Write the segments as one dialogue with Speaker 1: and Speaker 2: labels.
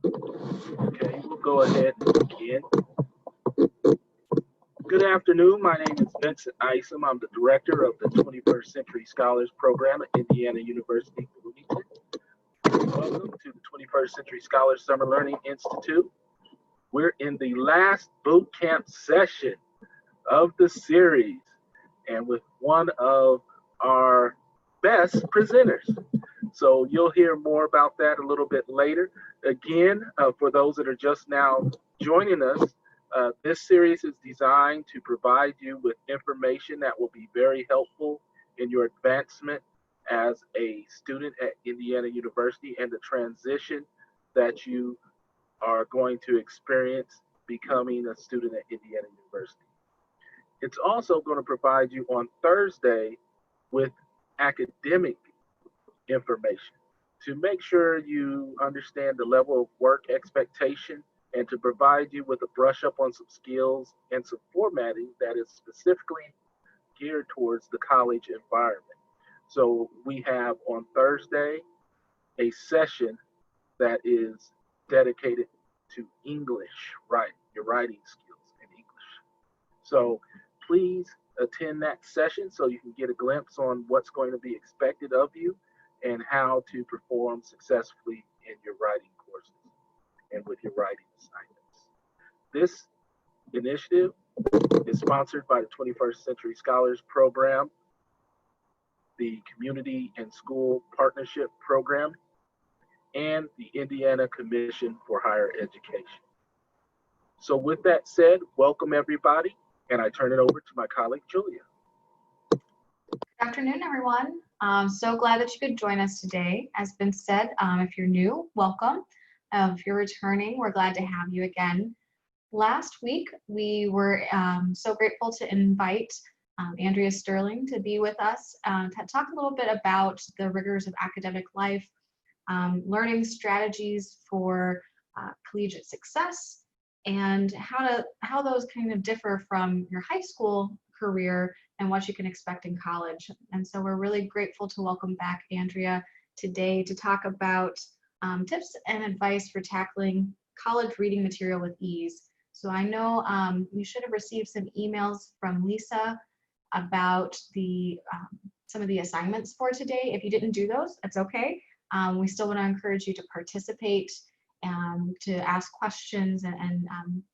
Speaker 1: Okay, we'll go ahead and begin. Good afternoon. My name is Vincent Isom. I'm the director of the 21st Century Scholars Program at Indiana University, Bloomington. Welcome to the 21st Century Scholars Summer Learning Institute. We're in the last boot camp session of the series and with one of our best presenters. So you'll hear more about that a little bit later. Again, for those that are just now joining us, this series is designed to provide you with information that will be very helpful in your advancement as a student at Indiana University and the transition that you are going to experience becoming a student at Indiana University. It's also going to provide you on Thursday with academic information to make sure you understand the level of work expectation and to provide you with a brush up on some skills and some formatting that is specifically geared towards the college environment. So we have on Thursday a session that is dedicated to English writing, your writing skills in English. So please attend that session so you can get a glimpse on what's going to be expected of you and how to perform successfully in your writing courses and with your writing assignments. This initiative is sponsored by the 21st Century Scholars Program, the Community and School Partnership Program, and the Indiana Commission for Higher Education. So with that said, welcome everybody, and I turn it over to my colleague, Julia.
Speaker 2: Good afternoon, everyone. So glad that you could join us today. As been said, if you're new, welcome. If you're returning, we're glad to have you again. Last week, we were so grateful to invite Andrea Sterling to be with us to talk a little bit about the rigors of academic life, learning strategies for collegiate success, and how those kind of differ from your high school career and what you can expect in college. And so we're really grateful to welcome back Andrea today to talk about tips and advice for tackling college reading material with ease. So I know you should have received some emails from Lisa about some of the assignments for today. If you didn't do those, that's okay. We still want to encourage you to participate, to ask questions and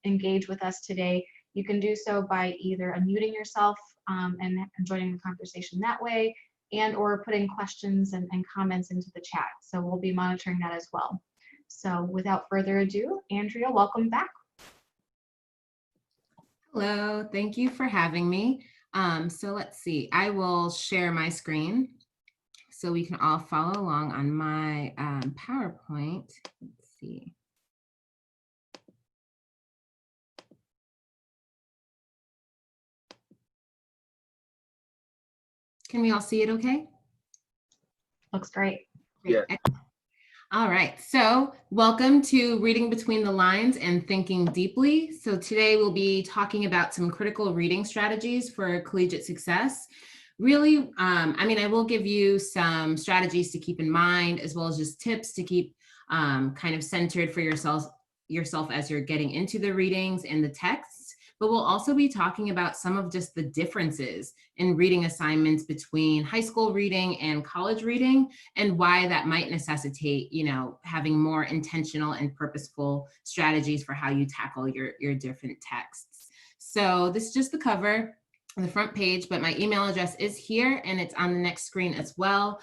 Speaker 2: engage with us today. You can do so by either unmuting yourself and joining the conversation that way, and or putting questions and comments into the chat. So we'll be monitoring that as well. So without further ado, Andrea, welcome back.
Speaker 3: Hello, thank you for having me. So let's see, I will share my screen so we can all follow along on my PowerPoint. Let's see. Can we all see it okay?
Speaker 2: Looks great.
Speaker 1: Yeah.
Speaker 3: All right, so welcome to Reading Between the Lines and Thinking Deeply. So today we'll be talking about some critical reading strategies for collegiate success. Really, I will give you some strategies to keep in mind, as well as just tips to keep kind of centered for yourself as you're getting into the readings and the texts. But we'll also be talking about some of just the differences in reading assignments between high school reading and college reading, and why that might necessitate, having more intentional and purposeful strategies for how you tackle your different texts. So this is just the cover, the front page, but my email address is here and it's on the next screen as well.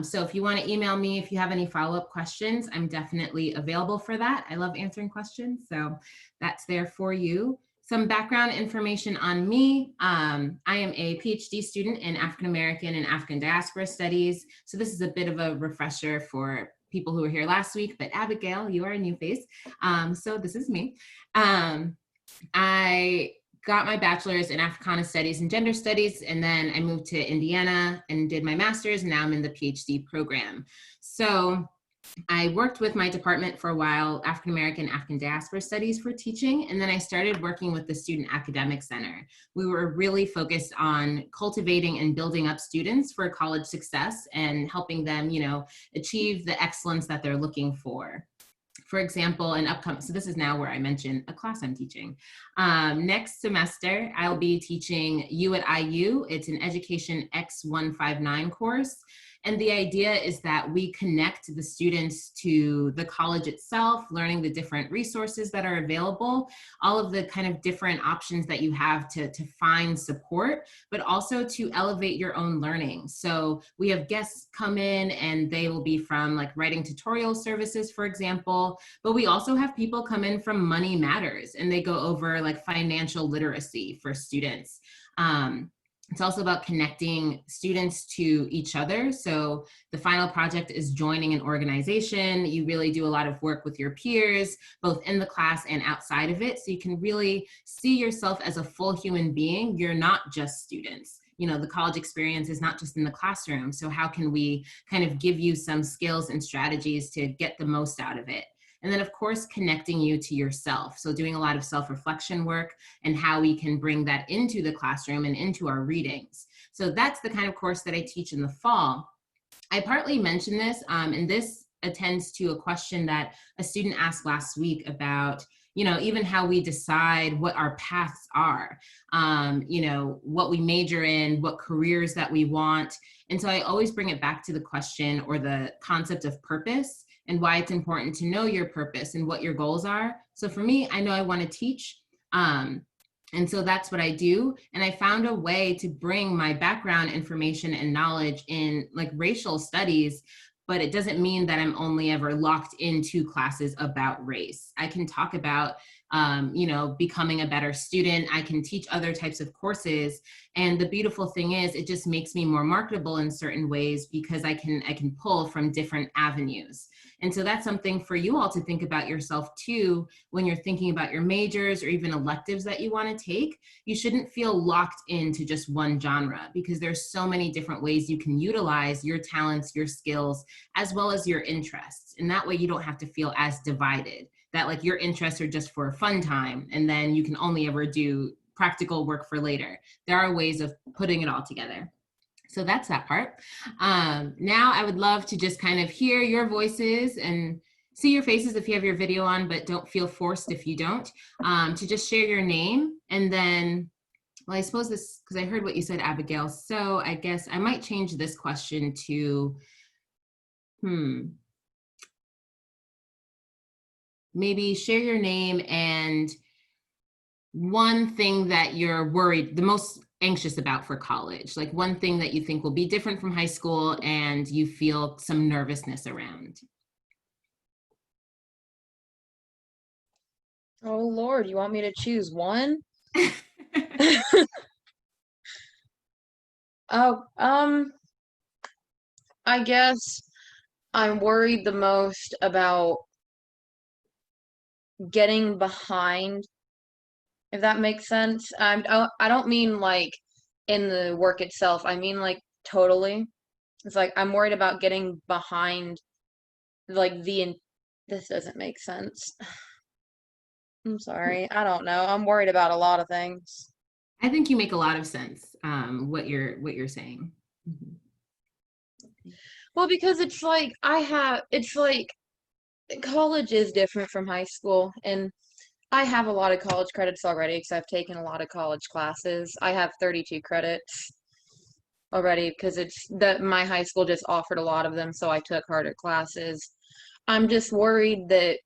Speaker 3: So if you want to email me, if you have any follow-up questions, I'm definitely available for that. I love answering questions, so that's there for you. Some background information on me. I am a PhD student in African American and African Diaspora Studies. So this is a bit of a refresher for people who were here last week, but Abigail, you are a new face. So this is me. I got my bachelor's in Africana Studies and Gender Studies, and then I moved to Indiana and did my master's, and now I'm in the PhD program. So I worked with my department for a while, African American, African Diaspora Studies for teaching, and then I started working with the Student Academic Center. We were really focused on cultivating and building up students for college success and helping them, achieve the excellence that they're looking for. For example, an upcoming, so this is now where I mention a class I'm teaching. Next semester, I'll be teaching You at IU. It's an Education X159 course. And the idea is that we connect the students to the college itself, learning the different resources that are available, all of the kind of different options that you have to find support, but also to elevate your own learning. So we have guests come in and they will be from like writing tutorial services, for example, but we also have people come in from Money Matters and they go over like financial literacy for students. It's also about connecting students to each other. So the final project is joining an organization. You really do a lot of work with your peers, both in the class and outside of it. So you can really see yourself as a full human being. You're not just students. You know, the college experience is not just in the classroom. So how can we kind of give you some skills and strategies to get the most out of it? And then, of course, connecting you to yourself. So doing a lot of self-reflection work and how we can bring that into the classroom and into our readings. So that's the kind of course that I teach in the fall. I partly mentioned this, and this attends to a question that a student asked last week about, you know, even how we decide what our paths are, you know, what we major in, what careers that we want. And so I always bring it back to the question or the concept of purpose and why it's important to know your purpose and what your goals are. So for me, I know I want to teach. And so that's what I do. And I found a way to bring my background information and knowledge in like racial studies, but it doesn't mean that I'm only ever locked into classes about race. I can talk about, you know, becoming a better student. I can teach other types of courses. And the beautiful thing is it just makes me more marketable in certain ways because I can pull from different avenues. And so that's something for you all to think about yourself too, when you're thinking about your majors or even electives that you want to take. You shouldn't feel locked into just one genre because there's so many different ways you can utilize your talents, your skills, as well as your interests. And that way you don't have to feel as divided, that like your interests are just for a fun time and then you can only ever do practical work for later. There are ways of putting it all together. So that's that part. Now I would love to just kind of hear your voices and see your faces if you have your video on, but don't feel forced if you don't, to just share your name. And then, well, I suppose this, because I heard what you said, Abigail. So I guess I might change this question to, maybe share your name and one thing that you're worried, the most anxious about for college, like one thing that you think will be different from high school and you feel some nervousness around.
Speaker 4: Oh Lord, you want me to choose one? Oh, I guess I'm worried the most about getting behind, if that makes sense. I don't mean like in the work itself. I mean like totally. It's like I'm worried about getting behind like this doesn't make sense. I'm sorry. I don't know. I'm worried about a lot of things.
Speaker 3: I think you make a lot of sense, what you're saying.
Speaker 4: Well, because it's like college is different from high school, and I have a lot of college credits already because I've taken a lot of college classes. I have 32 credits already because my high school just offered a lot of them, so I took harder classes. I'm just worried that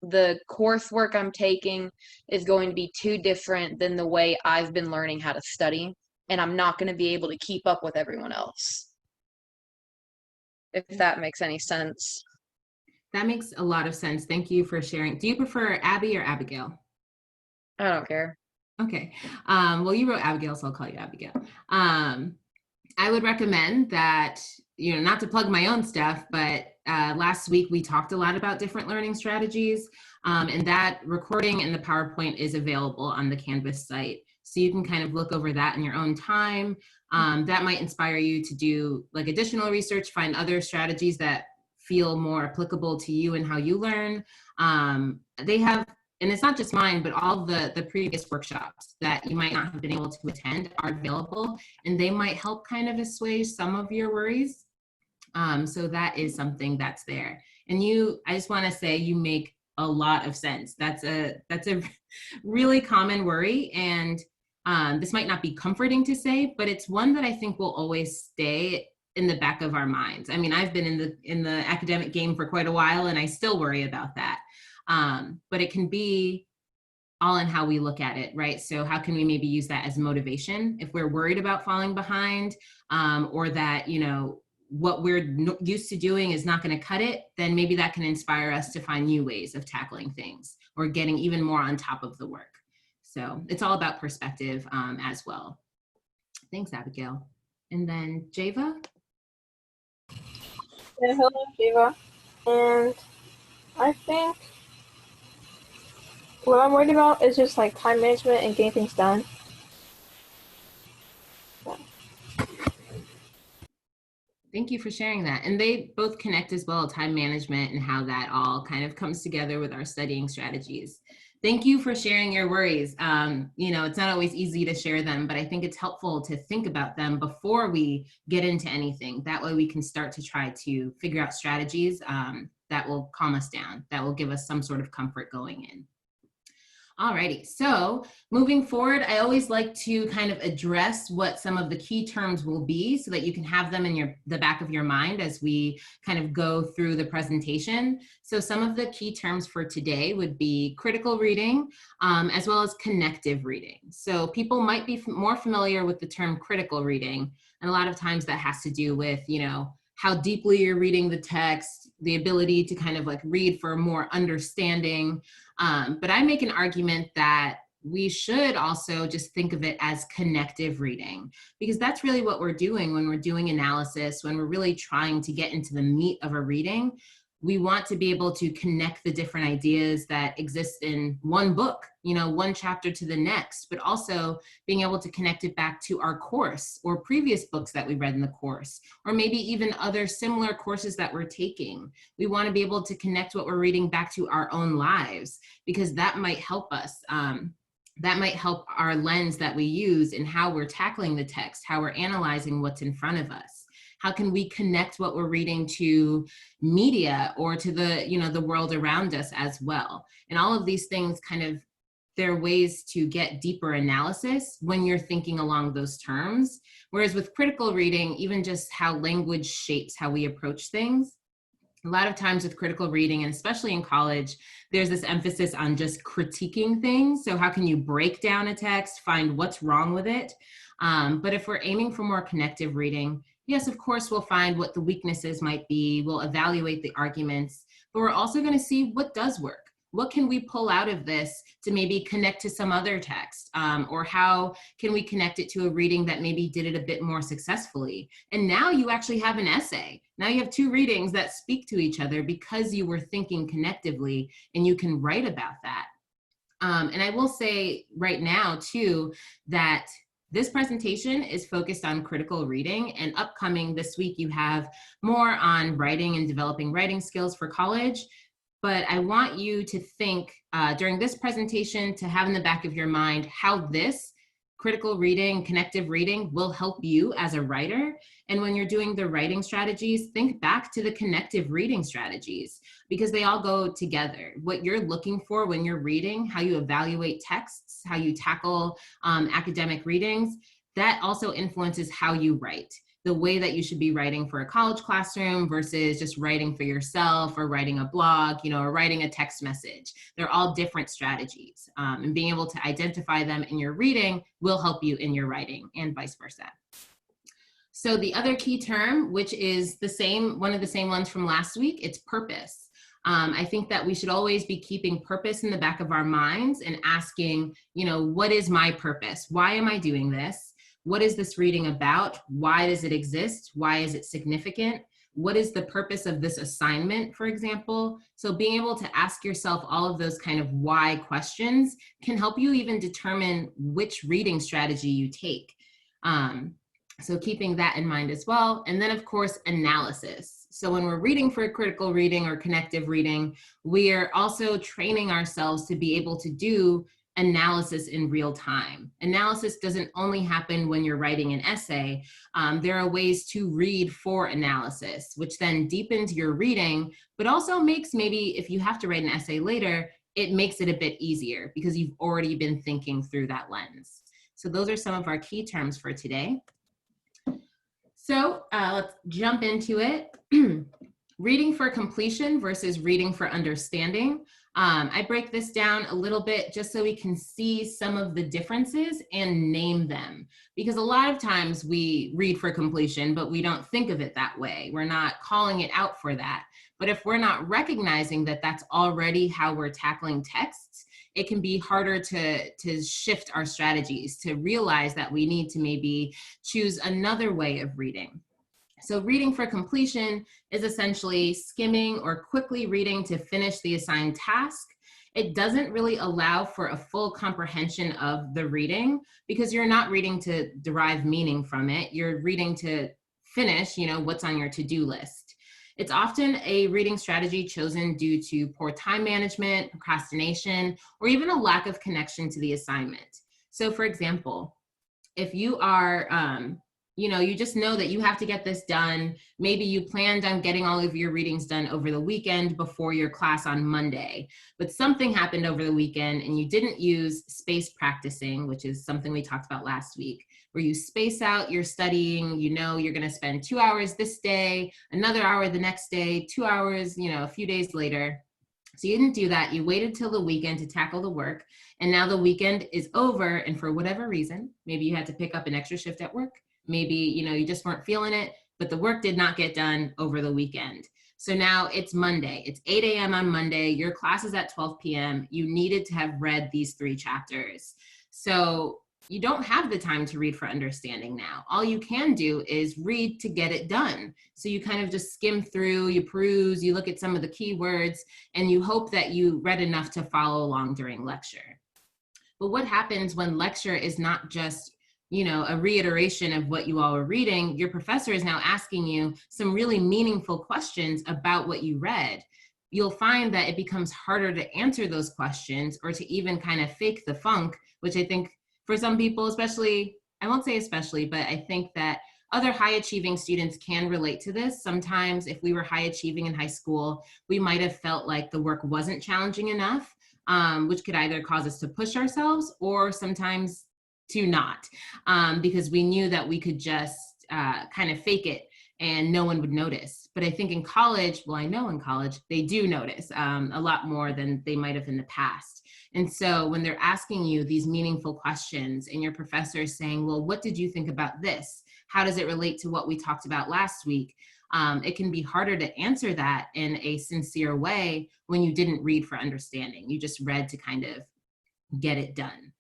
Speaker 4: the coursework I'm taking is going to be too different than the way I've been learning how to study, and I'm not going to be able to keep up with everyone else. If that makes any sense.
Speaker 3: That makes a lot of sense. Thank you for sharing. Do you prefer Abby or Abigail?
Speaker 4: I don't care.
Speaker 3: Okay. Well, you wrote Abigail, so I'll call you Abigail. I would recommend that, you know, not to plug my own stuff, but last week we talked a lot about different learning strategies, and that recording and the PowerPoint is available on the Canvas site. So you can kind of look over that in your own time. That might inspire you to do like additional research, find other strategies that feel more applicable to you and how you learn. They have, and it's not just mine, but all the previous workshops that you might not have been able to attend are available, and they might help kind of assuage some of your worries. So that is something that's there. And I just want to say you make a lot of sense. That's a really common worry. And this might not be comforting to say, but it's one that I think will always stay in the back of our minds. I mean, I've been in the academic game for quite a while, and I still worry about that. But it can be all in how we look at it, right? So how can we maybe use that as motivation if we're worried about falling behind, or that, what we're used to doing is not going to cut it, then maybe that can inspire us to find new ways of tackling things or getting even more on top of the work. So it's all about perspective as well. Thanks, Abigail. And then Java.
Speaker 5: Yeah, hello, Java. And I think what I'm worried about is just like time management and getting things done.
Speaker 3: Thank you for sharing that. And they both connect as well, time management and how that all kind of comes together with our studying strategies. Thank you for sharing your worries. It's not always easy to share them, but I think it's helpful to think about them before we get into anything. That way we can start to try to figure out strategies that will calm us down, that will give us some sort of comfort going in. Alrighty, so moving forward, I always like to kind of address what some of the key terms will be so that you can have them in the back of your mind as we kind of go through the presentation. So some of the key terms for today would be critical reading, as well as connective reading. So people might be more familiar with the term critical reading, and a lot of times that has to do with, how deeply you're reading the text, the ability to kind of like read for more understanding. But I make an argument that we should also just think of it as connective reading, because that's really what we're doing when we're doing analysis, when we're really trying to get into the meat of a reading. We want to be able to connect the different ideas that exist in one book, one chapter to the next, but also being able to connect it back to our course or previous books that we read in the course, or maybe even other similar courses that we're taking. We want to be able to connect what we're reading back to our own lives, because that might help us. That might help our lens that we use in how we're tackling the text, how we're analyzing what's in front of us. How can we connect what we're reading to media or to the world around us as well? And all of these things they're ways to get deeper analysis when you're thinking along those terms. Whereas with critical reading, even just how language shapes how we approach things. A lot of times with critical reading, and especially in college, there's this emphasis on just critiquing things. So how can you break down a text, find what's wrong with it? But if we're aiming for more connective reading, yes, of course, we'll find what the weaknesses might be. We'll evaluate the arguments, but we're also going to see what does work. What can we pull out of this to maybe connect to some other text? Or how can we connect it to a reading that maybe did it a bit more successfully? And now you actually have an essay. Now you have two readings that speak to each other because you were thinking connectively, and you can write about that. And I will say right now too, that this presentation is focused on critical reading, and upcoming this week you have more on writing and developing writing skills for college. But I want you to think during this presentation to have in the back of your mind how this critical reading, connective reading will help you as a writer. And when you're doing the writing strategies, think back to the connective reading strategies, because they all go together. What you're looking for when you're reading, how you evaluate texts, how you tackle academic readings, that also influences how you write. The way that you should be writing for a college classroom versus just writing for yourself or writing a blog, or writing a text message. They're all different strategies, and being able to identify them in your reading will help you in your writing, and vice versa. So the other key term, which is one of the same ones from last week, it's purpose. I think that we should always be keeping purpose in the back of our minds and asking, what is my purpose? Why am I doing this? What is this reading about? Why does it exist? Why is it significant? What is the purpose of this assignment, for example? So being able to ask yourself all of those kind of why questions can help you even determine which reading strategy you take. So keeping that in mind as well. And then of course, analysis. So when we're reading for critical reading or connective reading, we are also training ourselves to be able to do analysis in real time. Analysis doesn't only happen when you're writing an essay. There are ways to read for analysis, which then deepens your reading, but also makes, maybe if you have to write an essay later, it makes it a bit easier because you've already been thinking through that lens. So those are some of our key terms for today. So let's jump into it. Reading for completion versus reading for understanding. I break this down a little bit just so we can see some of the differences and name them. Because a lot of times we read for completion, but we don't think of it that way. We're not calling it out for that. But if we're not recognizing that that's already how we're tackling texts, it can be harder to shift our strategies, to realize that we need to maybe choose another way of reading. So reading for completion is essentially skimming or quickly reading to finish the assigned task. It doesn't really allow for a full comprehension of the reading because you're not reading to derive meaning from it. You're reading to finish, what's on your to-do list. It's often a reading strategy chosen due to poor time management, procrastination, or even a lack of connection to the assignment. So for example, if you are, you just know that you have to get this done. Maybe you planned on getting all of your readings done over the weekend before your class on Monday, but something happened over the weekend and you didn't use space practicing, which is something we talked about last week, where you space out your studying. You're going to spend 2 hours this day, another hour the next day, 2 hours, a few days later. So you didn't do that. You waited till the weekend to tackle the work. And now the weekend is over. And for whatever reason, maybe you had to pick up an extra shift at work. Maybe, you just weren't feeling it, but the work did not get done over the weekend. So now it's Monday. It's 8 a.m. on Monday. Your class is at 12 p.m. You needed to have read these 3 chapters. So you don't have the time to read for understanding now. All you can do is read to get it done. So you kind of just skim through, you peruse, you look at some of the keywords, and you hope that you read enough to follow along during lecture. But what happens when lecture is not just a reiteration of what you all are reading? Your professor is now asking you some really meaningful questions about what you read. You'll find that it becomes harder to answer those questions or to even kind of fake the funk, which I think for some people, especially, I won't say especially, but I think that other high achieving students can relate to this. Sometimes if we were high achieving in high school, we might have felt like the work wasn't challenging enough, which could either cause us to push ourselves or sometimes to not, because we knew that we could just kind of fake it and no one would notice. But I think in college, well, I know in college, they do notice a lot more than they might have in the past. And so when they're asking you these meaningful questions and your professor is saying, well, what did you think about this? How does it relate to what we talked about last week? It can be harder to answer that in a sincere way when you didn't read for understanding. You just read to kind of get it done.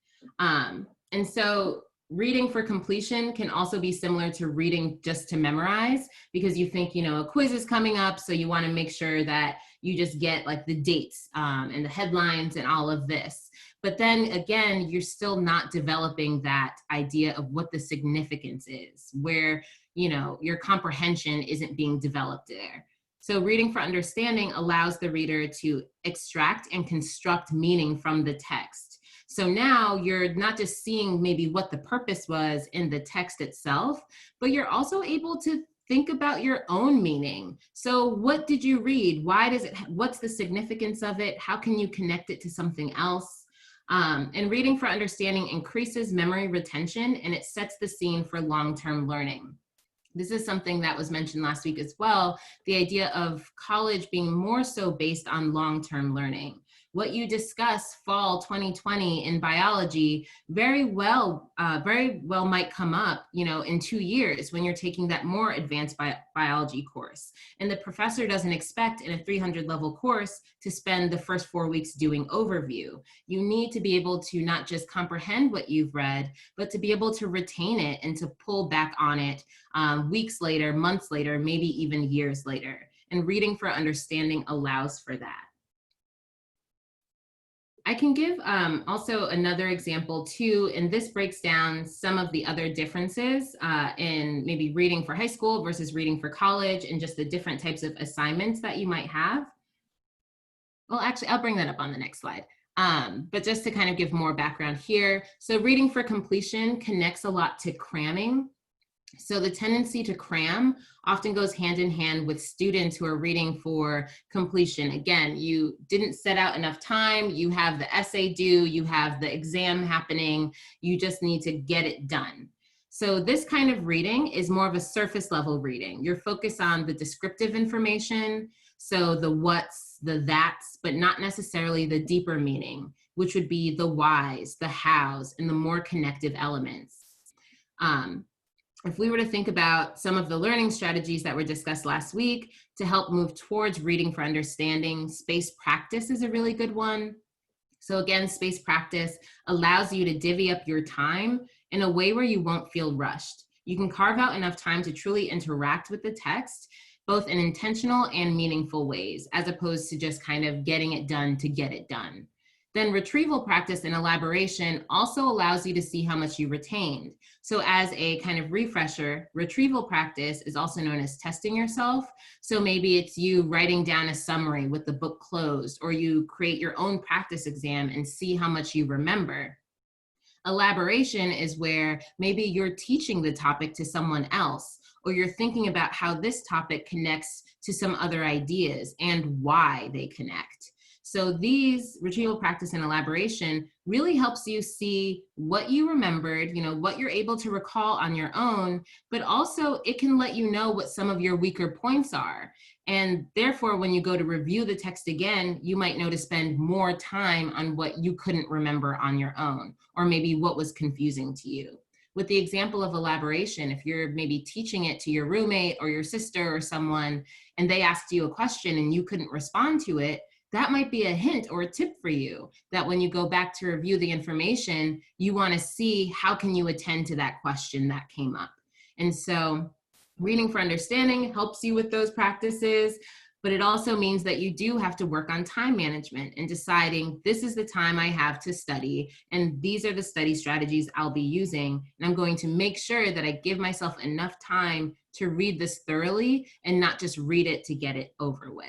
Speaker 3: And so reading for completion can also be similar to reading just to memorize, because you think, a quiz is coming up, so you want to make sure that you just get like the dates and the headlines and all of this. But then again, you're still not developing that idea of what the significance is, where, your comprehension isn't being developed there. So reading for understanding allows the reader to extract and construct meaning from the text. So now you're not just seeing maybe what the purpose was in the text itself, but you're also able to think about your own meaning. So what did you read? What's the significance of it? How can you connect it to something else? And reading for understanding increases memory retention, and it sets the scene for long-term learning. This is something that was mentioned last week as well, the idea of college being more so based on long-term learning. What you discuss fall 2020 in biology very well might come up, in 2 years when you're taking that more advanced biology course. And the professor doesn't expect in a 300 level course to spend the first 4 weeks doing overview. You need to be able to not just comprehend what you've read, but to be able to retain it and to pull back on it weeks later, months later, maybe even years later. And reading for understanding allows for that. I can give also another example too, and this breaks down some of the other differences in maybe reading for high school versus reading for college, and just the different types of assignments that you might have. Well, actually, I'll bring that up on the next slide. But just to kind of give more background here, so reading for completion connects a lot to cramming. So the tendency to cram often goes hand in hand with students who are reading for completion. Again, you didn't set out enough time, you have the essay due, you have the exam happening, you just need to get it done. So this kind of reading is more of a surface level reading. You're focused on the descriptive information, so the what's, the that's, but not necessarily the deeper meaning, which would be the whys, the hows, and the more connective elements. If we were to think about some of the learning strategies that were discussed last week to help move towards reading for understanding, space practice is a really good one. So again, space practice allows you to divvy up your time in a way where you won't feel rushed. You can carve out enough time to truly interact with the text, both in intentional and meaningful ways, as opposed to just kind of getting it done to get it done. Then retrieval practice and elaboration also allows you to see how much you retained. So as a kind of refresher, retrieval practice is also known as testing yourself. So maybe it's you writing down a summary with the book closed, or you create your own practice exam and see how much you remember. Elaboration is where maybe you're teaching the topic to someone else, or you're thinking about how this topic connects to some other ideas and why they connect. So these retrieval practice and elaboration really helps you see what you remembered, what you're able to recall on your own, but also it can let you know what some of your weaker points are. And therefore, when you go to review the text again, you might know to spend more time on what you couldn't remember on your own, or maybe what was confusing to you. With the example of elaboration, if you're maybe teaching it to your roommate or your sister or someone, and they asked you a question and you couldn't respond to it, that might be a hint or a tip for you that when you go back to review the information, you want to see how can you attend to that question that came up. And so reading for understanding helps you with those practices, but it also means that you do have to work on time management and deciding this is the time I have to study, and these are the study strategies I'll be using. And I'm going to make sure that I give myself enough time to read this thoroughly and not just read it to get it over with.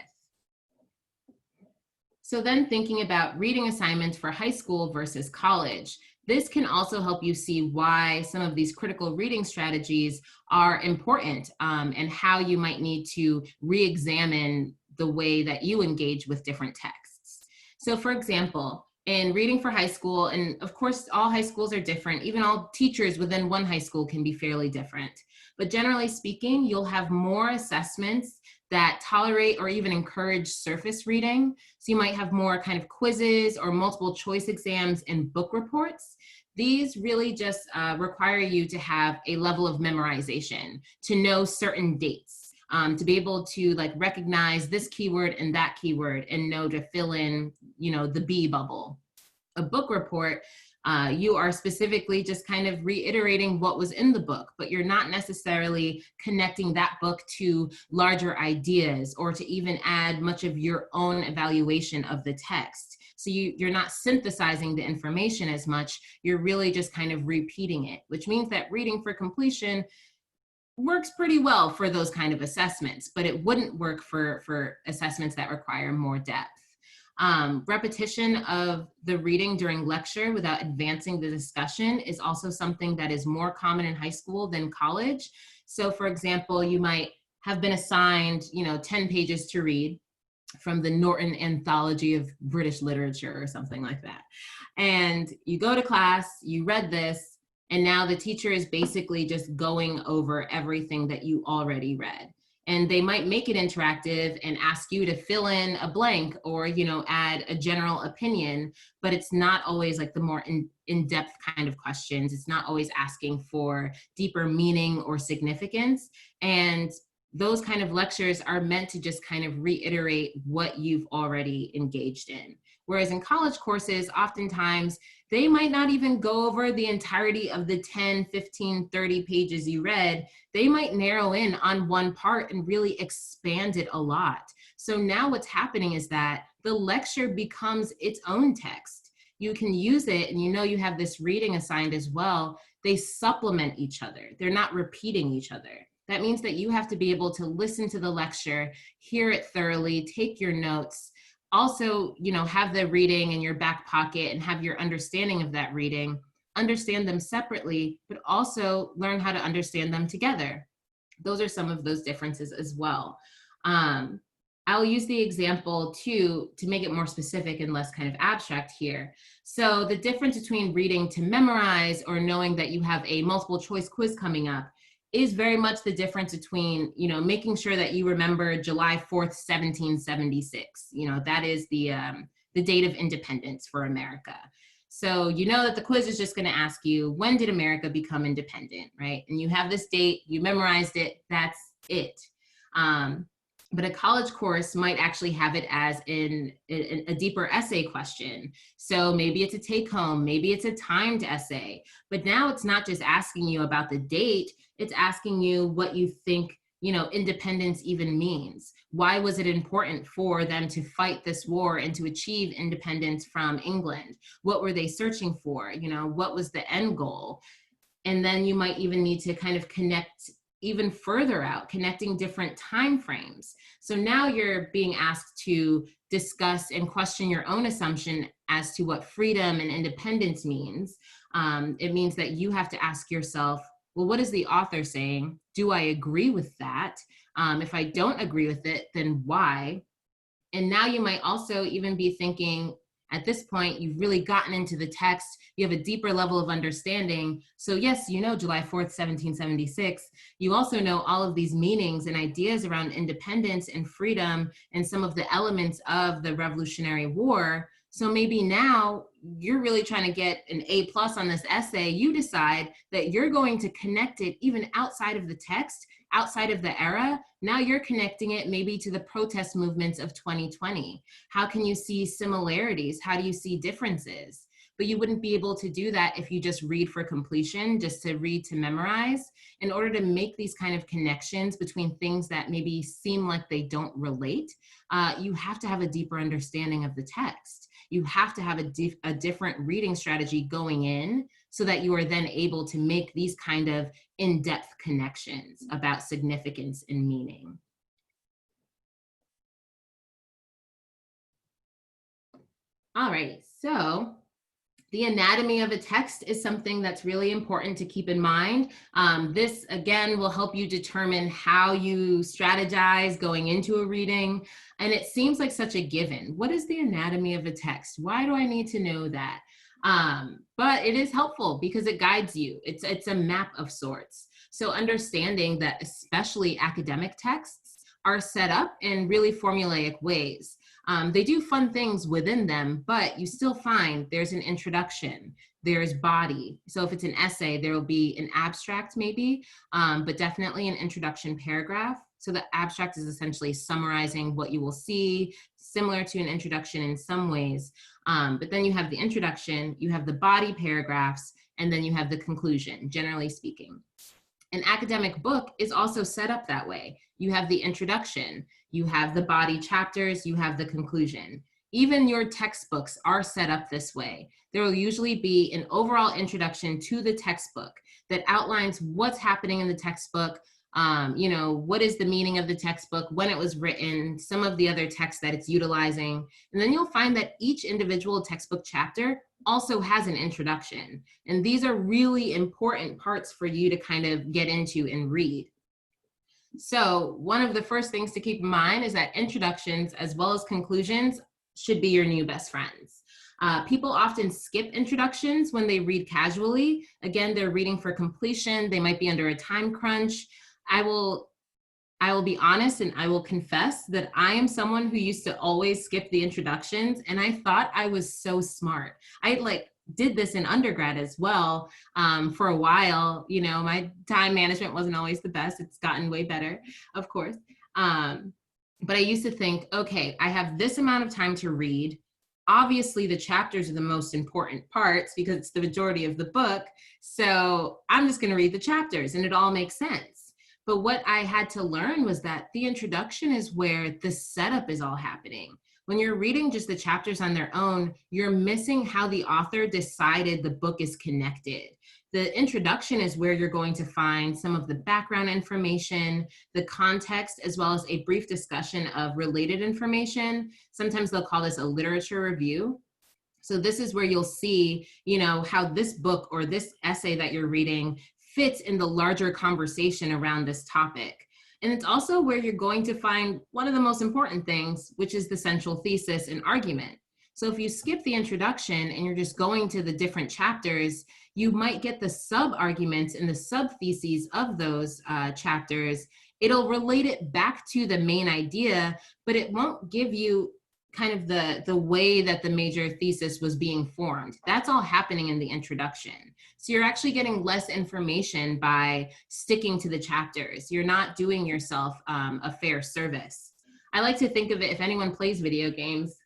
Speaker 3: So then thinking about reading assignments for high school versus college, this can also help you see why some of these critical reading strategies are important, and how you might need to re-examine the way that you engage with different texts. So for example, in reading for high school, and of course all high schools are different, even all teachers within one high school can be fairly different, but generally speaking, you'll have more assessments that tolerate or even encourage surface reading. So you might have more kind of quizzes or multiple choice exams and book reports. These really just require you to have a level of memorization, to know certain dates, to be able to recognize this keyword and that keyword and know to fill in, the B bubble. A book report, you are specifically just kind of reiterating what was in the book, but you're not necessarily connecting that book to larger ideas or to even add much of your own evaluation of the text. So you're not synthesizing the information as much, you're really just kind of repeating it, which means that reading for completion works pretty well for those kind of assessments, but it wouldn't work for assessments that require more depth. Repetition of the reading during lecture without advancing the discussion is also something that is more common in high school than college. So for example, you might have been assigned, 10 pages to read from the Norton Anthology of British Literature or something like that. And you go to class, you read this, and now the teacher is basically just going over everything that you already read. And they might make it interactive and ask you to fill in a blank or, add a general opinion, but it's not always the more in-depth kind of questions. It's not always asking for deeper meaning or significance. And those kind of lectures are meant to just kind of reiterate what you've already engaged in. Whereas in college courses, oftentimes they might not even go over the entirety of the 10, 15, 30 pages you read. They might narrow in on one part and really expand it a lot. So now what's happening is that the lecture becomes its own text. You can use it, and you have this reading assigned as well. They supplement each other. They're not repeating each other. That means that you have to be able to listen to the lecture, hear it thoroughly, take your notes, also, you know, have the reading in your back pocket and have your understanding of that reading, understand them separately, but also learn how to understand them together. Those are some of those differences as well. I'll use the example too, to make it more specific and less kind of abstract here. So the difference between reading to memorize or knowing that you have a multiple choice quiz coming up is very much the difference between, you know, making sure that you remember July 4th, 1776. You know, that is the date of independence for America. So you know that the quiz is just going to ask you, when did America become independent, right? And you have this date, you memorized it, that's it. But a college course might actually have it as in a deeper essay question. So maybe it's a take home, maybe it's a timed essay, but now it's not just asking you about the date, it's asking you what you think, you know, independence even means. Why was it important for them to fight this war and to achieve independence from England? What were they searching for? You know, what was the end goal? And then you might even need to kind of connect even further out, connecting different time frames. So now you're being asked to discuss and question your own assumption as to what freedom and independence means. It means that you have to ask yourself, well, what is the author saying? Do I agree with that? If I don't agree with it, then why? And now you might also even be thinking, at this point, you've really gotten into the text, you have a deeper level of understanding. So yes, you know July 4th, 1776. You also know all of these meanings and ideas around independence and freedom and some of the elements of the Revolutionary War. So maybe now you're really trying to get an A+ on this essay. You decide that you're going to connect it even outside of the text, outside of the era. Now you're connecting it maybe to the protest movements of 2020. How can you see similarities? How do you see differences? But you wouldn't be able to do that if you just read for completion, just to read to memorize. In order to make these kind of connections between things that maybe seem like they don't relate, you have to have a deeper understanding of the text. You have to have a different reading strategy going in so that you are then able to make these kind of in-depth connections about significance and meaning. All right, so the anatomy of a text is something that's really important to keep in mind. This, again, will help you determine how you strategize going into a reading. And it seems like such a given. What is the anatomy of a text? Why do I need to know that? But it is helpful because it guides you. It's a map of sorts. So understanding that especially academic texts are set up in really formulaic ways. They do fun things within them, but you still find there's an introduction, there's body. So if it's an essay, there will be an abstract maybe, but definitely an introduction paragraph. So the abstract is essentially summarizing what you will see, similar to an introduction in some ways. But then you have the introduction, you have the body paragraphs, and then you have the conclusion, generally speaking. An academic book is also set up that way. You have the introduction, you have the body chapters, you have the conclusion. Even your textbooks are set up this way. There will usually be an overall introduction to the textbook that outlines what's happening in the textbook, you know, what is the meaning of the textbook, when it was written, some of the other texts that it's utilizing. And then you'll find that each individual textbook chapter also has an introduction. And these are really important parts for you to kind of get into and read. So one of the first things to keep in mind is that introductions as well as conclusions should be your new best friends. People often skip introductions when they read casually. Again, they're reading for completion. They might be under a time crunch. I will be honest and I will confess that I am someone who used to always skip the introductions, and I thought I was so smart. I did this in undergrad as well for a while. You know, my time management wasn't always the best. It's gotten way better, of course. But I used to think, okay, I have this amount of time to read. Obviously, the chapters are the most important parts because it's the majority of the book. So I'm just going to read the chapters and it all makes sense. But what I had to learn was that the introduction is where the setup is all happening. When you're reading just the chapters on their own, you're missing how the author decided the book is connected. The introduction is where you're going to find some of the background information, the context, as well as a brief discussion of related information. Sometimes they'll call this a literature review. So this is where you'll see, how this book or this essay that you're reading fits in the larger conversation around this topic. And it's also where you're going to find one of the most important things, which is the central thesis and argument. So if you skip the introduction and you're just going to the different chapters, you might get the sub-arguments and the sub-theses of those chapters. It'll relate it back to the main idea, but it won't give you kind of the way that the major thesis was being formed. That's all happening in the introduction. So you're actually getting less information by sticking to the chapters. You're not doing yourself a fair service. I like to think of it, if anyone plays video games,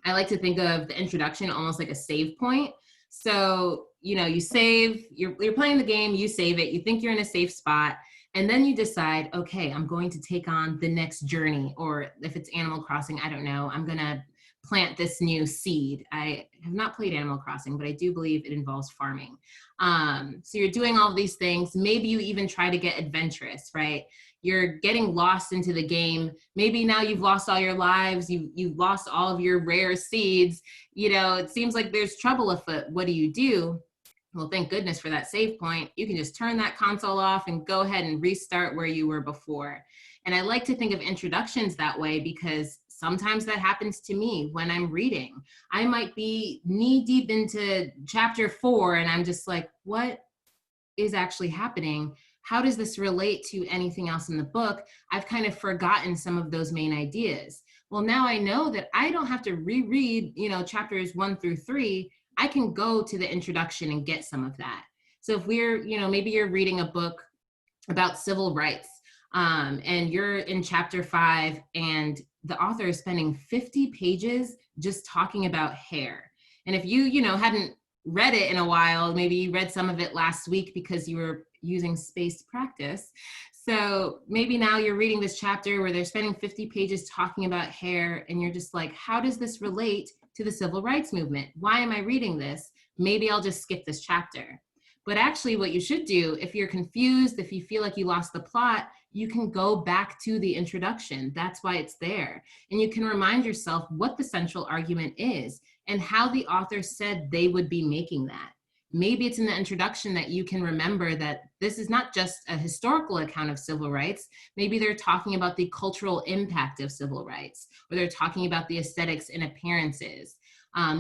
Speaker 3: I like to think of the introduction almost like a save point. So, you save, you're playing the game, you save it, you think you're in a safe spot, and then you decide, okay, I'm going to take on the next journey, or if it's Animal Crossing, I don't know, I'm gonna plant this new seed. I have not played Animal Crossing, but I do believe it involves farming. So you're doing all these things. Maybe you even try to get adventurous, right? You're getting lost into the game. Maybe now you've lost all your lives. You've lost all of your rare seeds. It seems like there's trouble afoot. What do? Well, thank goodness for that save point. You can just turn that console off and go ahead and restart where you were before. And I like to think of introductions that way because sometimes that happens to me when I'm reading. I might be knee deep into chapter 4 and I'm just like, what is actually happening? How does this relate to anything else in the book? I've kind of forgotten some of those main ideas. Well, now I know that I don't have to reread, chapters 1 through 3. I can go to the introduction and get some of that. So if we're, maybe you're reading a book about civil rights and you're in chapter 5 and the author is spending 50 pages just talking about hair. And if you, hadn't read it in a while, maybe you read some of it last week because you were using spaced practice. So maybe now you're reading this chapter where they're spending 50 pages talking about hair and you're just like, how does this relate to the civil rights movement? Why am I reading this? Maybe I'll just skip this chapter. But actually what you should do, if you're confused, if you feel like you lost the plot, you can go back to the introduction. That's why it's there. And you can remind yourself what the central argument is and how the author said they would be making that. Maybe it's in the introduction that you can remember that this is not just a historical account of civil rights. Maybe they're talking about the cultural impact of civil rights, or they're talking about the aesthetics and appearances.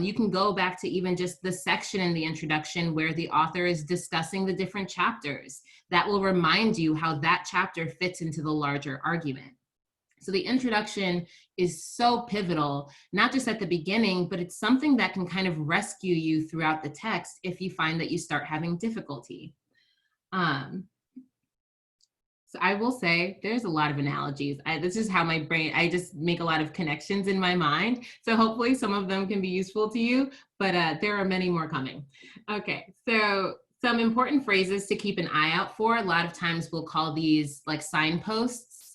Speaker 3: You can go back to even just the section in the introduction where the author is discussing the different chapters. That will remind you how that chapter fits into the larger argument. So the introduction is so pivotal, not just at the beginning, but it's something that can kind of rescue you throughout the text if you find that you start having difficulty. So I will say there's a lot of analogies. This is how my brain, I just make a lot of connections in my mind. So hopefully some of them can be useful to you, but there are many more coming. Okay, so some important phrases to keep an eye out for. A lot of times we'll call these like signposts.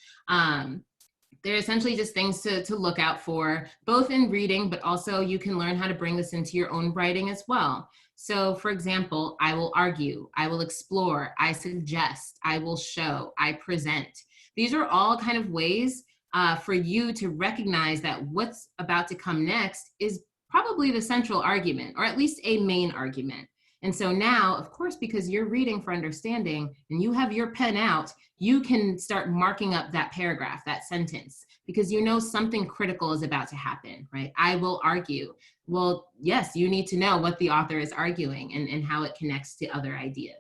Speaker 3: They're essentially just things to look out for, both in reading, but also you can learn how to bring this into your own writing as well. So for example, I will argue, I will explore, I suggest, I will show, I present. These are all kind of ways for you to recognize that what's about to come next is probably the central argument, or at least a main argument. And so now, of course, because you're reading for understanding and you have your pen out, you can start marking up that paragraph, that sentence, because you know something critical is about to happen, right? I will argue. Well, yes, you need to know what the author is arguing and how it connects to other ideas.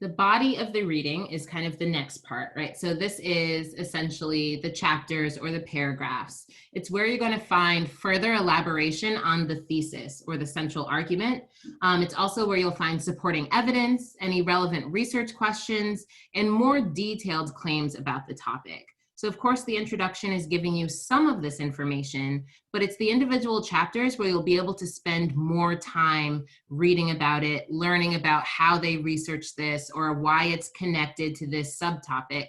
Speaker 3: The body of the reading is kind of the next part, right? So this is essentially the chapters or the paragraphs. It's where you're going to find further elaboration on the thesis or the central argument. It's also where you'll find supporting evidence, any relevant research questions, and more detailed claims about the topic. So of course, the introduction is giving you some of this information, but it's the individual chapters where you'll be able to spend more time reading about it, learning about how they research this or why it's connected to this subtopic.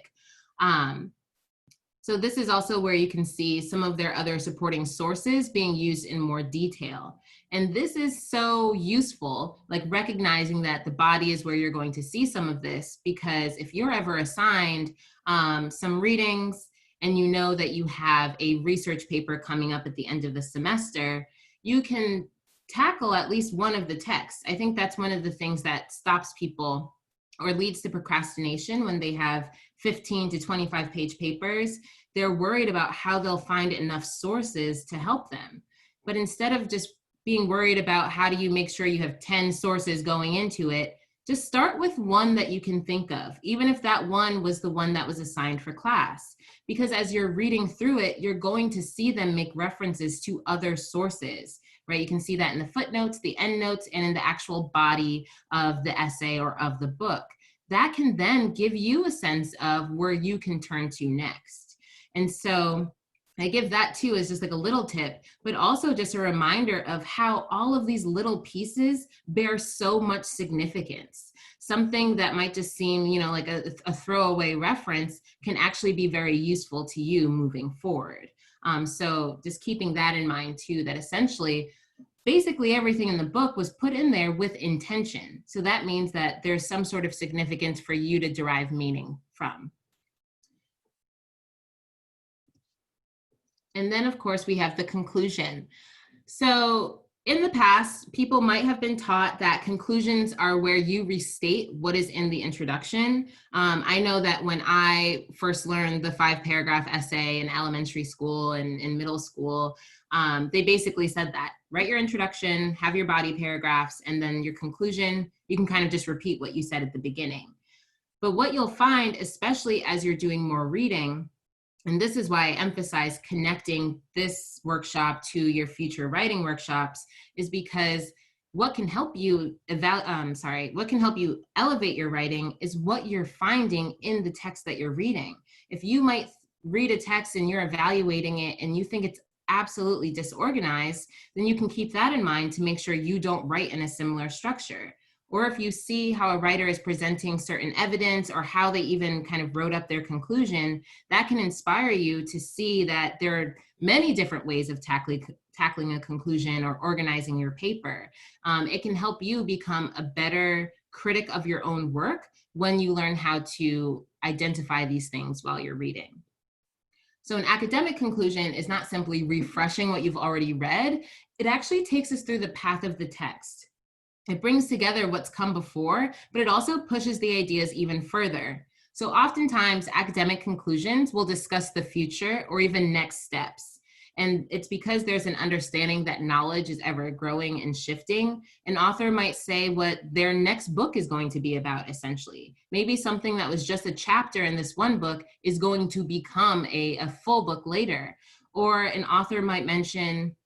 Speaker 3: So this is also where you can see some of their other supporting sources being used in more detail. And this is so useful, like recognizing that the body is where you're going to see some of this, because if you're ever assigned some readings and you know that you have a research paper coming up at the end of the semester, you can tackle at least one of the texts. I think that's one of the things that stops people or leads to procrastination when they have 15 to 25 page papers. They're worried about how they'll find enough sources to help them. But instead of just being worried about how do you make sure you have 10 sources going into it, just start with one that you can think of, even if that one was the one that was assigned for class. Because as you're reading through it, you're going to see them make references to other sources, right? You can see that in the footnotes, the endnotes, and in the actual body of the essay or of the book. That can then give you a sense of where you can turn to next. And so I give that too as just like a little tip, but also just a reminder of how all of these little pieces bear so much significance. Something that might just seem, like a throwaway reference can actually be very useful to you moving forward. So just keeping that in mind too, that essentially, basically everything in the book was put in there with intention. So that means that there's some sort of significance for you to derive meaning from. And then, of course, we have the conclusion. So in the past, people might have been taught that conclusions are where you restate what is in the introduction. I know that when I first learned the 5-paragraph essay in elementary school and in middle school, they basically said that, write your introduction, have your body paragraphs, and then your conclusion, you can kind of just repeat what you said at the beginning. But what you'll find, especially as you're doing more reading, and this is why I emphasize connecting this workshop to your future writing workshops, is because what can help you elevate your writing is what you're finding in the text that you're reading. If you might read a text and you're evaluating it and you think it's absolutely disorganized, then you can keep that in mind to make sure you don't write in a similar structure. Or if you see how a writer is presenting certain evidence or how they even kind of wrote up their conclusion, that can inspire you to see that there are many different ways of tackling a conclusion or organizing your paper. It can help you become a better critic of your own work when you learn how to identify these things while you're reading. So an academic conclusion is not simply refreshing what you've already read. It actually takes us through the path of the text. It brings together what's come before, but it also pushes the ideas even further. So oftentimes academic conclusions will discuss the future or even next steps. And it's because there's an understanding that knowledge is ever growing and shifting. An author might say what their next book is going to be about, essentially. Maybe something that was just a chapter in this one book is going to become a full book later. Or an author might mention,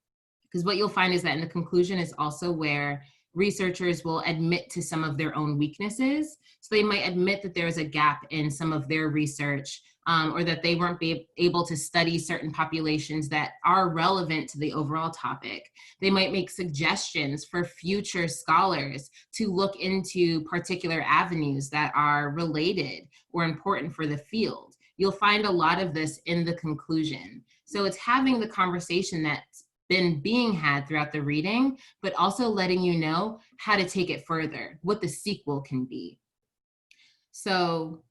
Speaker 3: because what you'll find is that in the conclusion is also where researchers will admit to some of their own weaknesses. So they might admit that there is a gap in some of their research, or that they weren't able to study certain populations that are relevant to the overall topic. They might make suggestions for future scholars to look into particular avenues that are related or important for the field. You'll find a lot of this in the conclusion. So it's having the conversation that's been being had throughout the reading, but also letting you know how to take it further, what the sequel can be. So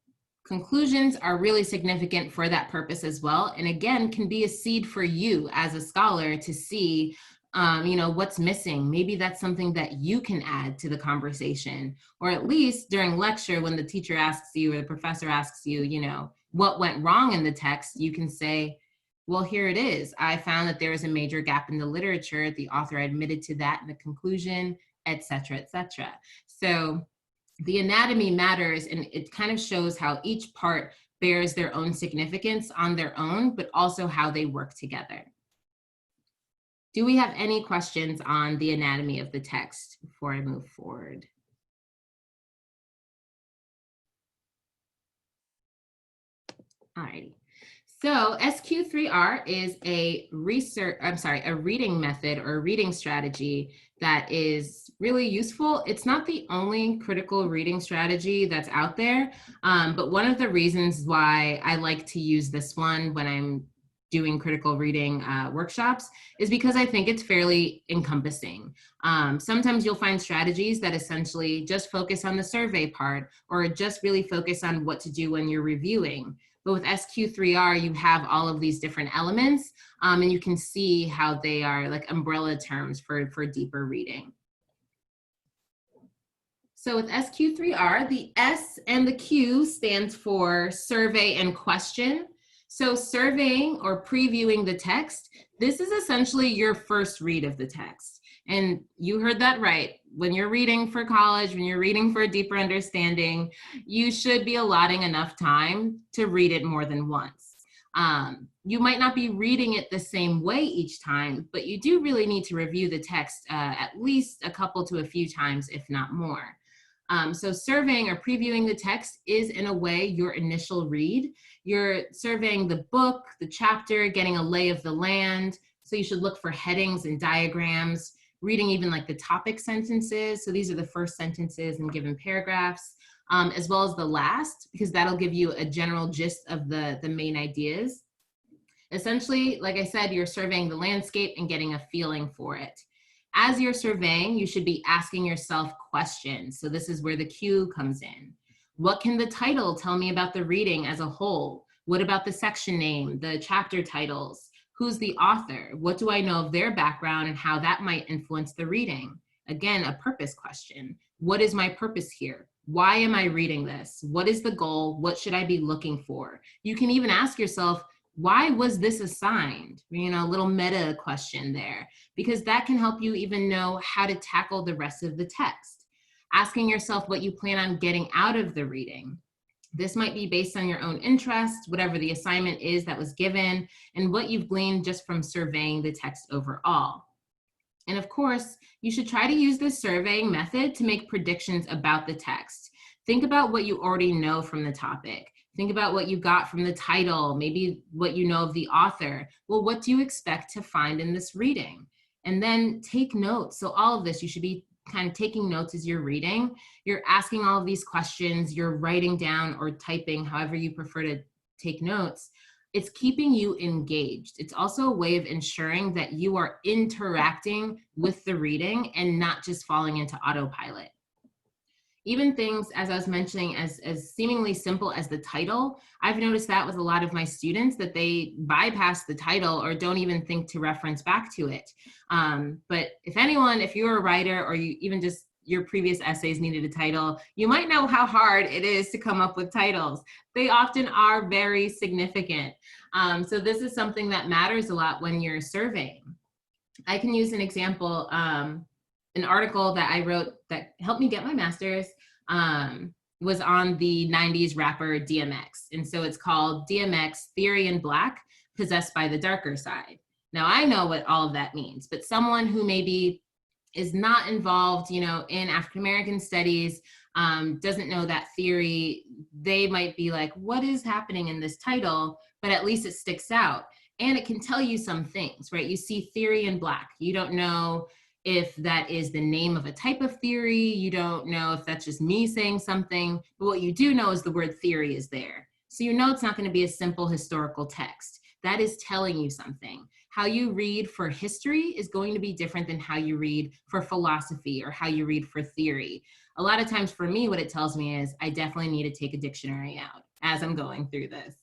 Speaker 3: conclusions are really significant for that purpose as well. And again, can be a seed for you as a scholar to see, what's missing. Maybe that's something that you can add to the conversation, or at least during lecture when the teacher asks you or the professor asks you, what went wrong in the text, you can say, well, here it is. I found that there is a major gap in the literature. The author admitted to that in the conclusion, et cetera, et cetera. So the anatomy matters, and it kind of shows how each part bears their own significance on their own, but also how they work together. Do we have any questions on the anatomy of the text before I move forward? All righty. So SQ3R is a reading method or a reading strategy that is really useful. It's not the only critical reading strategy that's out there, but one of the reasons why I like to use this one when I'm doing critical reading workshops is because I think it's fairly encompassing. Sometimes you'll find strategies that essentially just focus on the survey part or just really focus on what to do when you're reviewing. But with SQ3R, you have all of these different elements, and you can see how they are like umbrella terms for deeper reading. So with SQ3R, the S and the Q stands for survey and question. So surveying or previewing the text, this is essentially your first read of the text. And you heard that right. When you're reading for college, when you're reading for a deeper understanding, you should be allotting enough time to read it more than once. You might not be reading it the same way each time, but you do really need to review the text at least a couple to a few times, if not more. So surveying or previewing the text is in a way your initial read. You're surveying the book, the chapter, getting a lay of the land. So you should look for headings and diagrams, reading even like the topic sentences. So these are the first sentences in given paragraphs, as well as the last, because that'll give you a general gist of the main ideas. Essentially, like I said, you're surveying the landscape and getting a feeling for it. As you're surveying, you should be asking yourself questions. So this is where the Q comes in. What can the title tell me about the reading as a whole? What about the section name, the chapter titles? Who's the author? What do I know of their background and how that might influence the reading? Again, a purpose question. What is my purpose here? Why am I reading this? What is the goal? What should I be looking for? You can even ask yourself, why was this assigned? You know, a little meta question there, because that can help you even know how to tackle the rest of the text. Asking yourself what you plan on getting out of the reading. This might be based on your own interest, whatever the assignment is that was given, and what you've gleaned just from surveying the text overall. And of course, you should try to use this surveying method to make predictions about the text. Think about what you already know from the topic. Think about what you got from the title, maybe what you know of the author. Well, what do you expect to find in this reading? And then take notes. So all of this, you should be kind of taking notes as you're reading. You're asking all of these questions, you're writing down or typing, however you prefer to take notes. It's keeping you engaged. It's also a way of ensuring that you are interacting with the reading and not just falling into autopilot. Even things, as I was mentioning, as seemingly simple as the title, I've noticed that with a lot of my students that they bypass the title or don't even think to reference back to it. But if you're a writer or you even just your previous essays needed a title, you might know how hard it is to come up with titles. They often are very significant. So this is something that matters a lot when you're surveying. I can use an example. An article that I wrote that helped me get my master's was on the 90s rapper DMX. And so it's called DMX Theory in Black, Possessed by the Darker Side. Now I know what all of that means, but someone who maybe is not involved, in African-American studies, doesn't know that theory, they might be like, what is happening in this title? But at least it sticks out. And it can tell you some things, right? You see theory in black. You don't know if that is the name of a type of theory. You don't know if that's just me saying something, but what you do know is the word theory is there. So you know it's not going to be a simple historical text. That is telling you something. How you read for history is going to be different than how you read for philosophy or how you read for theory. A lot of times for me, what it tells me is I definitely need to take a dictionary out as I'm going through this.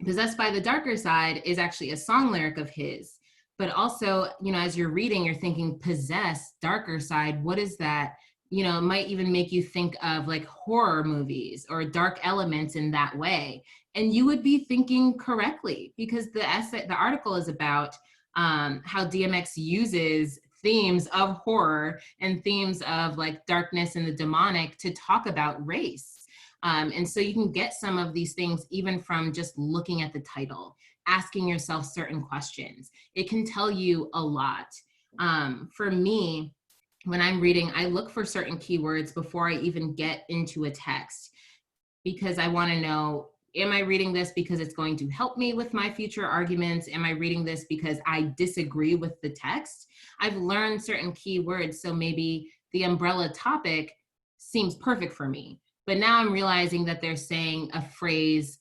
Speaker 3: Possessed by the Darker Side is actually a song lyric of his. But also, as you're reading, you're thinking possessed, darker side, what is that? It might even make you think of like horror movies or dark elements in that way. And you would be thinking correctly because the article is about how DMX uses themes of horror and themes of like darkness and the demonic to talk about race. And so you can get some of these things even from just looking at the title, asking yourself certain questions. It can tell you a lot. For me, when I'm reading, I look for certain keywords before I even get into a text because I want to know, am I reading this because it's going to help me with my future arguments? Am I reading this because I disagree with the text? I've learned certain keywords, so maybe the umbrella topic seems perfect for me. But now I'm realizing that they're saying a phrase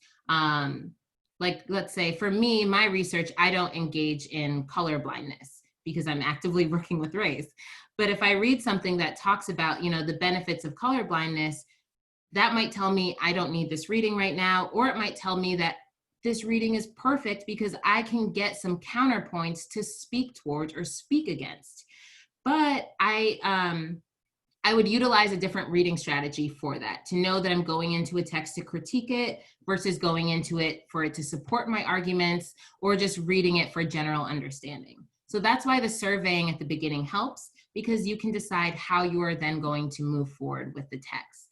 Speaker 3: Like, let's say for me, my research, I don't engage in color blindness because I'm actively working with race. But if I read something that talks about, the benefits of color blindness, that might tell me I don't need this reading right now, or it might tell me that this reading is perfect because I can get some counterpoints to speak towards or speak against. But I would utilize a different reading strategy for that, to know that I'm going into a text to critique it versus going into it for it to support my arguments, or just reading it for general understanding. So that's why the surveying at the beginning helps, because you can decide how you are then going to move forward with the text.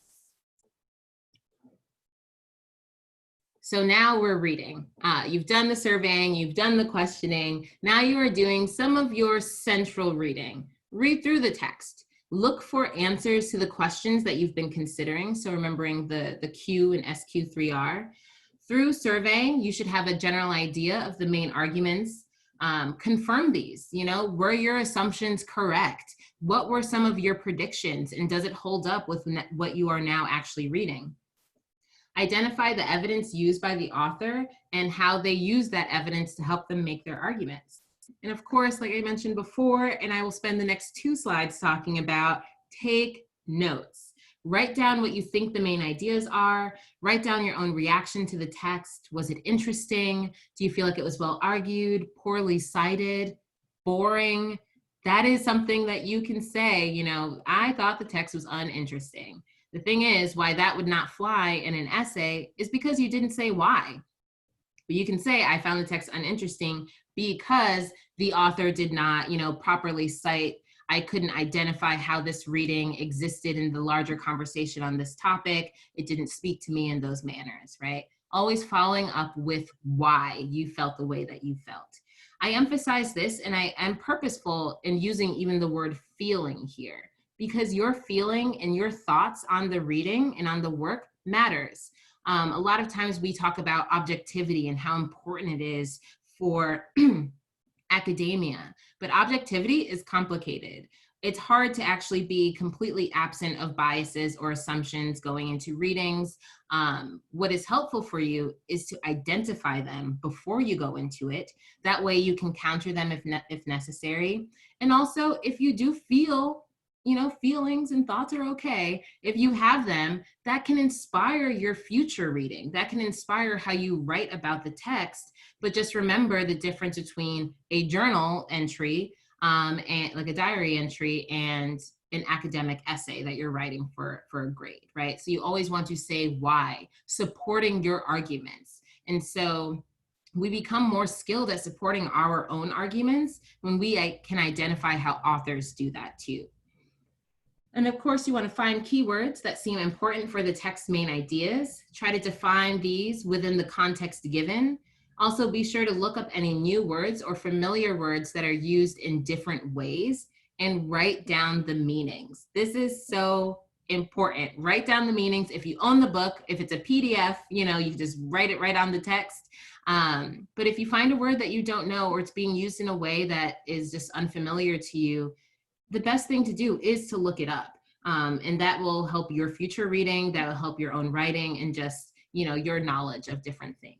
Speaker 3: So now we're reading. You've done the surveying, you've done the questioning. Now you are doing some of your central reading. Read through the text. Look for answers to the questions that you've been considering. So remembering the Q and SQ3R. Through surveying, you should have a general idea of the main arguments. Confirm these, were your assumptions correct? What were some of your predictions? And does it hold up with what you are now actually reading? Identify the evidence used by the author and how they use that evidence to help them make their arguments. And of course, like I mentioned before, and I will spend the next 2 slides talking about, take notes. Write down what you think the main ideas are. Write down your own reaction to the text. Was it interesting? Do you feel like it was well argued, poorly cited, boring? That is something that you can say, I thought the text was uninteresting. The thing is, why that would not fly in an essay is because you didn't say why. But you can say, I found the text uninteresting because the author did not, properly cite. I couldn't identify how this reading existed in the larger conversation on this topic. It didn't speak to me in those manners, right? Always following up with why you felt the way that you felt. I emphasize this, and I am purposeful in using even the word feeling here, because your feeling and your thoughts on the reading and on the work matters. A lot of times we talk about objectivity and how important it is for academia, but objectivity is complicated. It's hard to actually be completely absent of biases or assumptions going into readings. What is helpful for you is to identify them before you go into it. That way you can counter them if necessary. And also, if you do feel, feelings and thoughts are okay, if you have them, that can inspire your future reading. That can inspire how you write about the text. But just remember the difference between a journal entry, and like a diary entry, and an academic essay that you're writing for a grade, right? So you always want to say why, supporting your arguments. And so we become more skilled at supporting our own arguments when we can identify how authors do that too. And of course, you want to find keywords that seem important for the text's main ideas. Try to define these within the context given. Also, be sure to look up any new words or familiar words that are used in different ways, and write down the meanings. This is so important. Write down the meanings. If you own the book, if it's a PDF, you can just write it right on the text. But if you find a word that you don't know, or it's being used in a way that is just unfamiliar to you, the best thing to do is to look it up. And that will help your future reading, that will help your own writing, and just, your knowledge of different things.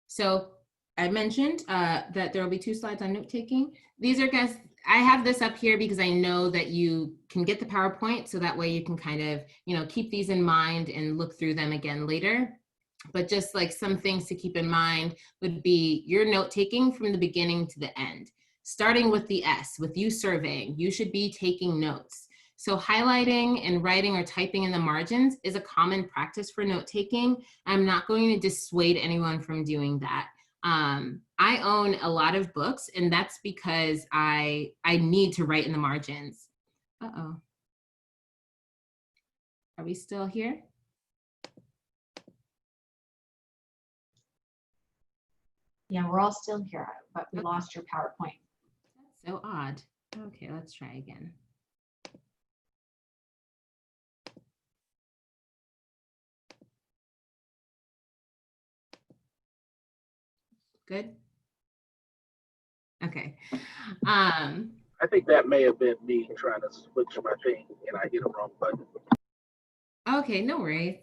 Speaker 3: So I mentioned that there will be 2 slides on note-taking. These are, guys, I have this up here because I know that you can get the PowerPoint, so that way you can kind of, keep these in mind and look through them again later. But just like some things to keep in mind would be your note-taking from the beginning to the end. Starting with the S, with you surveying, you should be taking notes. So highlighting and writing or typing in the margins is a common practice for note-taking. I'm not going to dissuade anyone from doing that. I own a lot of books, and that's because I need to write in the margins. Uh-oh. Are we still here?
Speaker 2: Yeah, we're all still here, but we lost your PowerPoint.
Speaker 3: That's so odd. Okay, let's try again. Good? Okay.
Speaker 1: I think that may have been me trying to switch my thing and I hit a wrong button.
Speaker 3: Okay, no worries.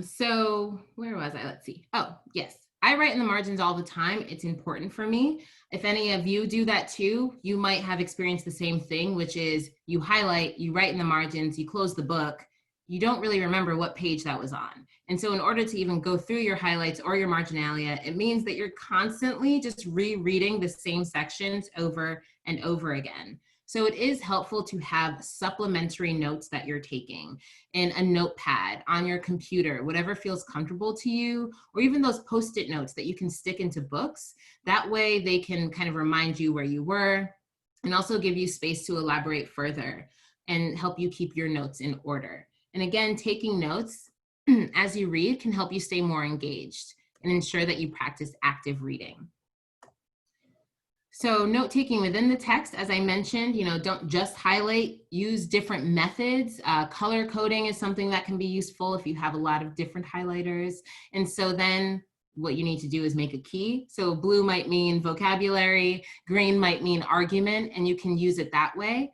Speaker 3: So where was I? Let's see. Oh, yes. I write in the margins all the time. It's important for me. If any of you do that too, you might have experienced the same thing, which is you highlight, you write in the margins, you close the book, you don't really remember what page that was on. And so in order to even go through your highlights or your marginalia, it means that you're constantly just rereading the same sections over and over again. So it is helpful to have supplementary notes that you're taking in a notepad, on your computer, whatever feels comfortable to you, or even those Post-it notes that you can stick into books. That way they can kind of remind you where you were and also give you space to elaborate further and help you keep your notes in order. And again, taking notes as you read can help you stay more engaged and ensure that you practice active reading. So note-taking within the text, as I mentioned, don't just highlight, use different methods. Color coding is something that can be useful if you have a lot of different highlighters. And so then what you need to do is make a key. So blue might mean vocabulary, green might mean argument, and you can use it that way.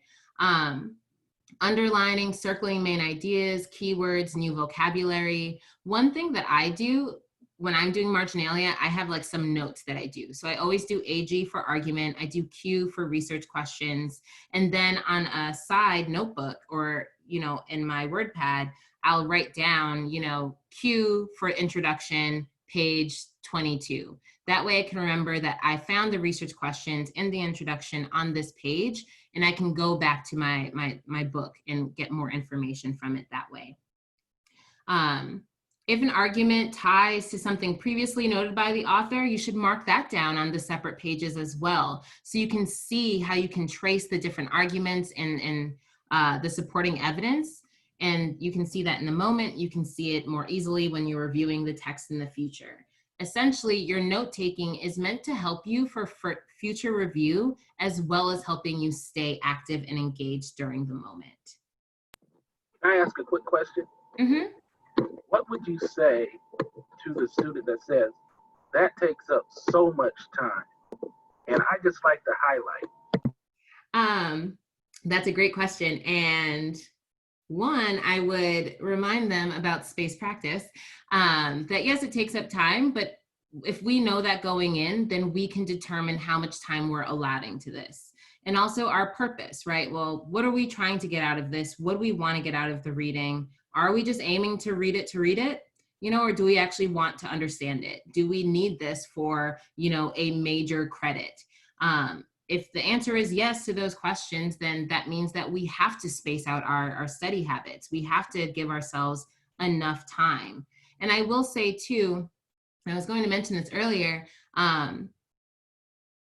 Speaker 3: Underlining, circling main ideas, keywords, new vocabulary. One thing that I do when I'm doing marginalia, I have like some notes that I do. So I always do AG for argument. I do Q for research questions. And then on a side notebook or, in my WordPad, I'll write down, Q for introduction, page 22. That way I can remember that I found the research questions in the introduction on this page, and I can go back to my book and get more information from it that way. If an argument ties to something previously noted by the author, you should mark that down on the separate pages as well. So you can see how you can trace the different arguments and the supporting evidence. And you can see that in the moment. You can see it more easily when you're reviewing the text in the future. Essentially, your note-taking is meant to help you for future review, as well as helping you stay active and engaged during the moment.
Speaker 1: Can I ask a quick question?
Speaker 3: Mm-hmm.
Speaker 1: What would you say to the student that says, that takes up so much time, and I just like to highlight?
Speaker 3: That's a great question. And one, I would remind them about space practice, that yes, it takes up time, but if we know that going in, then we can determine how much time we're allotting to this. And also our purpose, right? Well, what are we trying to get out of this? What do we want to get out of the reading? Are we just aiming to read it, or do we actually want to understand it? Do we need this for, a major credit? If the answer is yes to those questions, then that means that we have to space out our study habits. We have to give ourselves enough time. And I will say too, I was going to mention this earlier,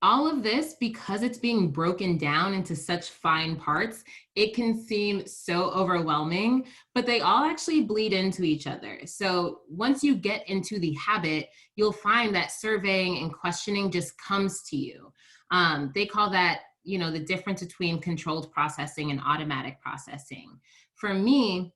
Speaker 3: all of this, because it's being broken down into such fine parts, it can seem so overwhelming, but they all actually bleed into each other. So once you get into the habit, you'll find that surveying and questioning just comes to you. They call that, the difference between controlled processing and automatic processing. For me,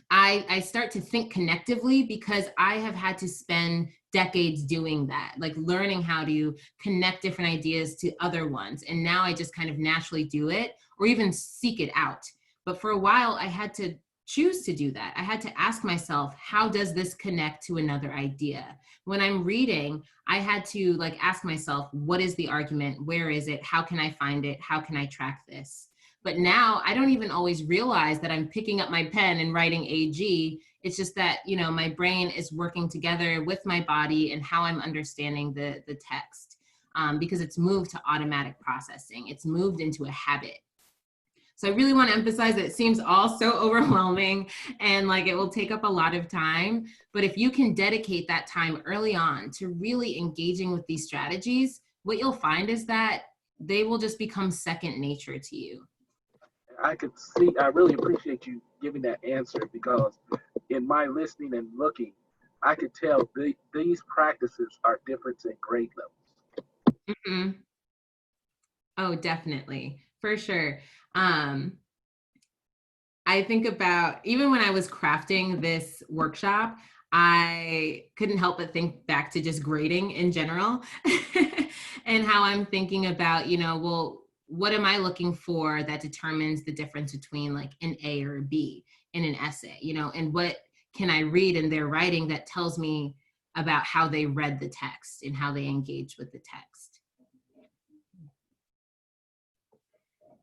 Speaker 3: I start to think connectively because I have had to spend decades doing that, like learning how to connect different ideas to other ones. And now I just kind of naturally do it or even seek it out. But for a while, I had to choose to do that. I had to ask myself, how does this connect to another idea? When I'm reading, I had to ask myself, what is the argument? Where is it? How can I find it? How can I track this? But now I don't even always realize that I'm picking up my pen and writing AG. It's just that, my brain is working together with my body and how I'm understanding the text, because it's moved to automatic processing. It's moved into a habit. So I really want to emphasize that it seems all so overwhelming and it will take up a lot of time. But if you can dedicate that time early on to really engaging with these strategies, what you'll find is that they will just become second nature to you.
Speaker 1: I really appreciate you giving that answer, because in my listening and looking, I could tell these practices are different in grade levels.
Speaker 3: Mm-hmm. Oh, definitely, for sure. I think about, even when I was crafting this workshop, I couldn't help but think back to just grading in general and how I'm thinking about, well, what am I looking for that determines the difference between an A or a B in an essay, and what can I read in their writing that tells me about how they read the text and how they engaged with the text.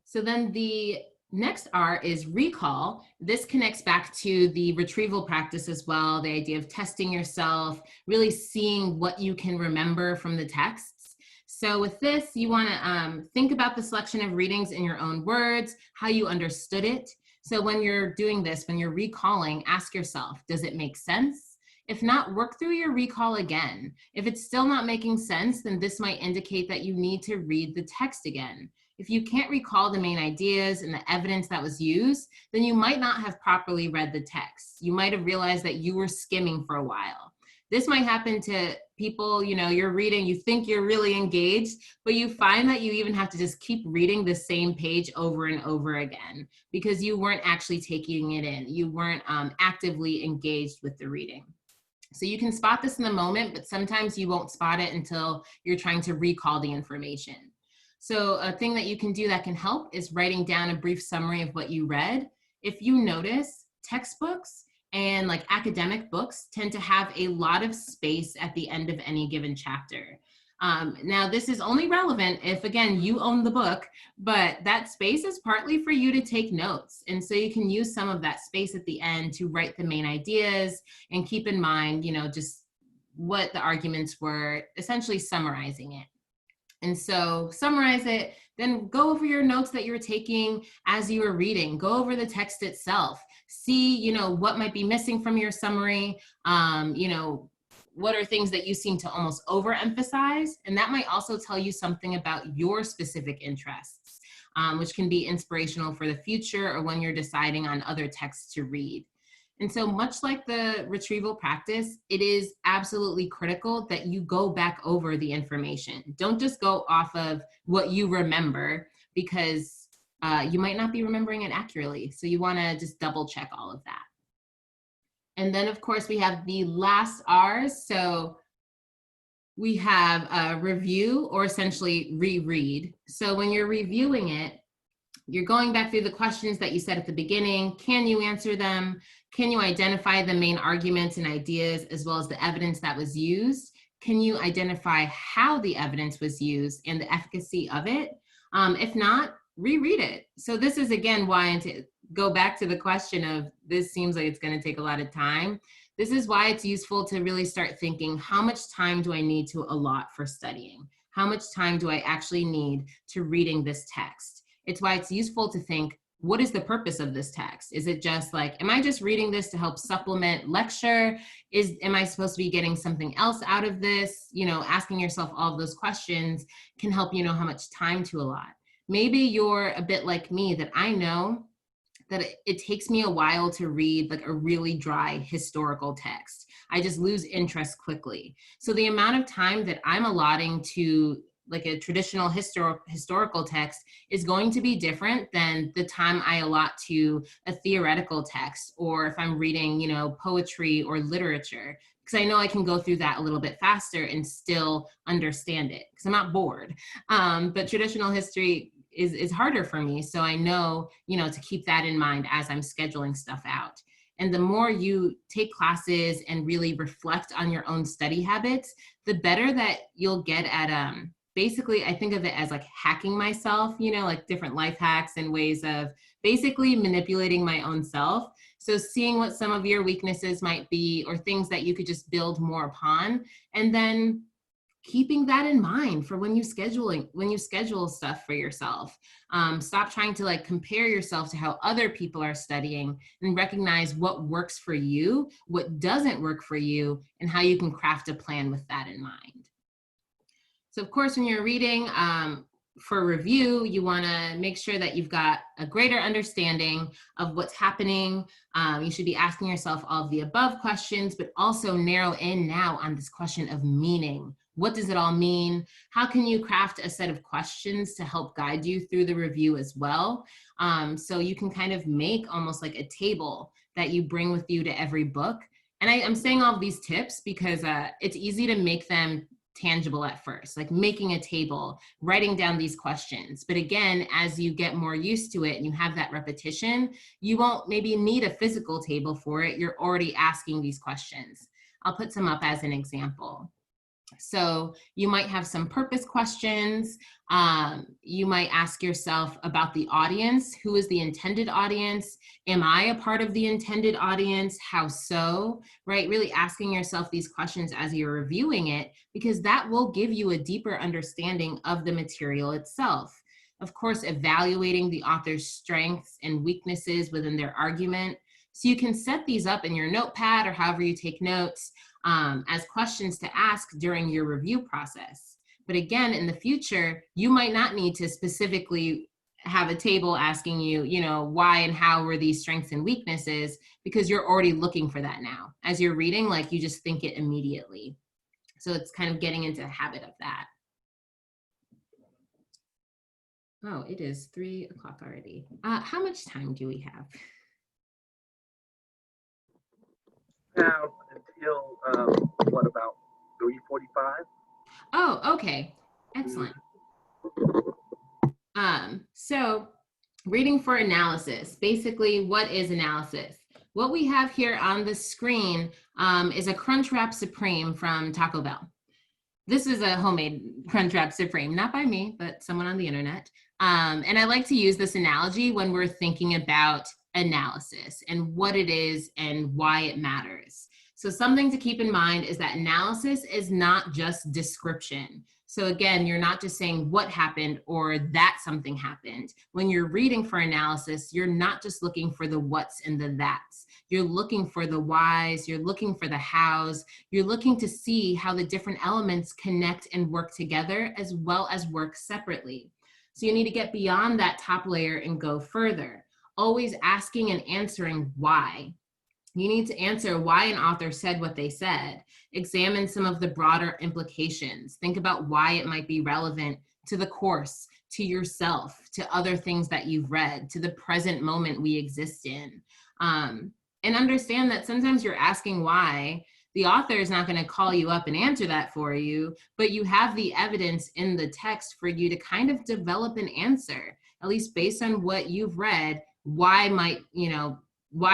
Speaker 3: So then the next R is recall. This connects back to the retrieval practice as well, the idea of testing yourself, really seeing what you can remember from the texts. So with this, you want to think about the selection of readings in your own words, how you understood it. So when you're doing this, when you're recalling, ask yourself, does it make sense? If not, work through your recall again. If it's still not making sense, then this might indicate that you need to read the text again. If you can't recall the main ideas and the evidence that was used, then you might not have properly read the text. You might have realized that you were skimming for a while. This might happen to people, you know, you're reading, you think you're really engaged, but you find that you even have to just keep reading the same page over and over again because you weren't actually taking it in. You weren't actively engaged with the reading. So you can spot this in the moment, but sometimes you won't spot it until you're trying to recall the information. So a thing that you can do that can help is writing down a brief summary of what you read. If you notice, textbooks and like academic books tend to have a lot of space at the end of any given chapter. Now this is only relevant if, again, you own the book, but that space is partly for you to take notes. And so you can use some of that space at the end to write the main ideas and keep in mind, you know, just what the arguments were, essentially summarizing it. And so summarize it, then go over your notes that you were taking as you were reading, go over the text itself, see, you know, what might be missing from your summary, you know, what are things that you seem to almost overemphasize? And that might also tell you something about your specific interests, which can be inspirational for the future or when you're deciding on other texts to read. And so much like the retrieval practice, it is absolutely critical that you go back over the information. Don't just go off of what you remember because you might not be remembering it accurately. So you want to just double check all of that. And then of course we have the last R's. So we have a review or essentially reread. So when you're reviewing it, you're going back through the questions that you said at the beginning. Can you answer them? Can you identify the main arguments and ideas as well as the evidence that was used? Can you identify how the evidence was used and the efficacy of it? If not, reread it. So this is, again, why, to go back to the question of this seems like it's going to take a lot of time. This is why it's useful to really start thinking, how much time do I need to allot for studying? How much time do I actually need to reading this text? It's why it's useful to think, what is the purpose of this text? Is it just like, am I just reading this to help supplement lecture? Am I supposed to be getting something else out of this? You know, asking yourself all of those questions can help you know how much time to allot. Maybe you're a bit like me, that I know that it takes me a while to read like a really dry historical text. I just lose interest quickly. So the amount of time that I'm allotting to like a traditional historical text is going to be different than the time I allot to a theoretical text, or if I'm reading, you know, poetry or literature, because I know I can go through that a little bit faster and still understand it because I'm not bored. But traditional history is harder for me. So I know, you know, to keep that in mind as I'm scheduling stuff out. And the more you take classes and really reflect on your own study habits, the better that you'll get at, basically, I think of it as like hacking myself, you know, like different life hacks and ways of basically manipulating my own self. So seeing what some of your weaknesses might be or things that you could just build more upon, and then keeping that in mind for when you schedule stuff for yourself. Stop trying to like compare yourself to how other people are studying, and recognize what works for you, what doesn't work for you, and how you can craft a plan with that in mind. So of course, when you're reading for review, you want to make sure that you've got a greater understanding of what's happening. You should be asking yourself all of the above questions, but also narrow in now on this question of meaning. What does it all mean? How can you craft a set of questions to help guide you through the review as well? So you can kind of make almost like a table that you bring with you to every book. And I'm saying all of these tips because it's easy to make them tangible at first, like making a table, writing down these questions. But again, as you get more used to it and you have that repetition, you won't maybe need a physical table for it. You're already asking these questions. I'll put some up as an example. So you might have some purpose questions. You might ask yourself about the audience. Who is the intended audience? Am I a part of the intended audience? How so? Right? Really asking yourself these questions as you're reviewing it, because that will give you a deeper understanding of the material itself. Of course, evaluating the author's strengths and weaknesses within their argument. So you can set these up in your notepad or however you take notes as questions to ask during your review process. But again, in the future, you might not need to specifically have a table asking you, why and how were these strengths and weaknesses, because you're already looking for that now. As you're reading, like you just think it immediately. So it's kind of getting into the habit of that. Oh, it is 3 o'clock already. How much time do we have?
Speaker 1: Now until what, about 3:45?
Speaker 3: Oh, okay. Excellent. So reading for analysis. Basically, what is analysis? What we have here on the screen is a Crunchwrap Supreme from Taco Bell. This is a homemade Crunchwrap Supreme, not by me, but someone on the internet. And I like to use this analogy when we're thinking about analysis and what it is and why it matters. So something to keep in mind is that analysis is not just description. So again, you're not just saying what happened or that something happened. When you're reading for analysis, you're not just looking for the what's and the that's. You're looking for the whys, you're looking for the hows, you're looking to see how the different elements connect and work together as well as work separately. So you need to get beyond that top layer and go further, always asking and answering why. You need to answer why an author said what they said. Examine some of the broader implications. Think about why it might be relevant to the course, to yourself, to other things that you've read, to the present moment we exist in. And understand that sometimes you're asking why. The author is not going to call you up and answer that for you, but you have the evidence in the text for you to kind of develop an answer, at least based on what you've read. Why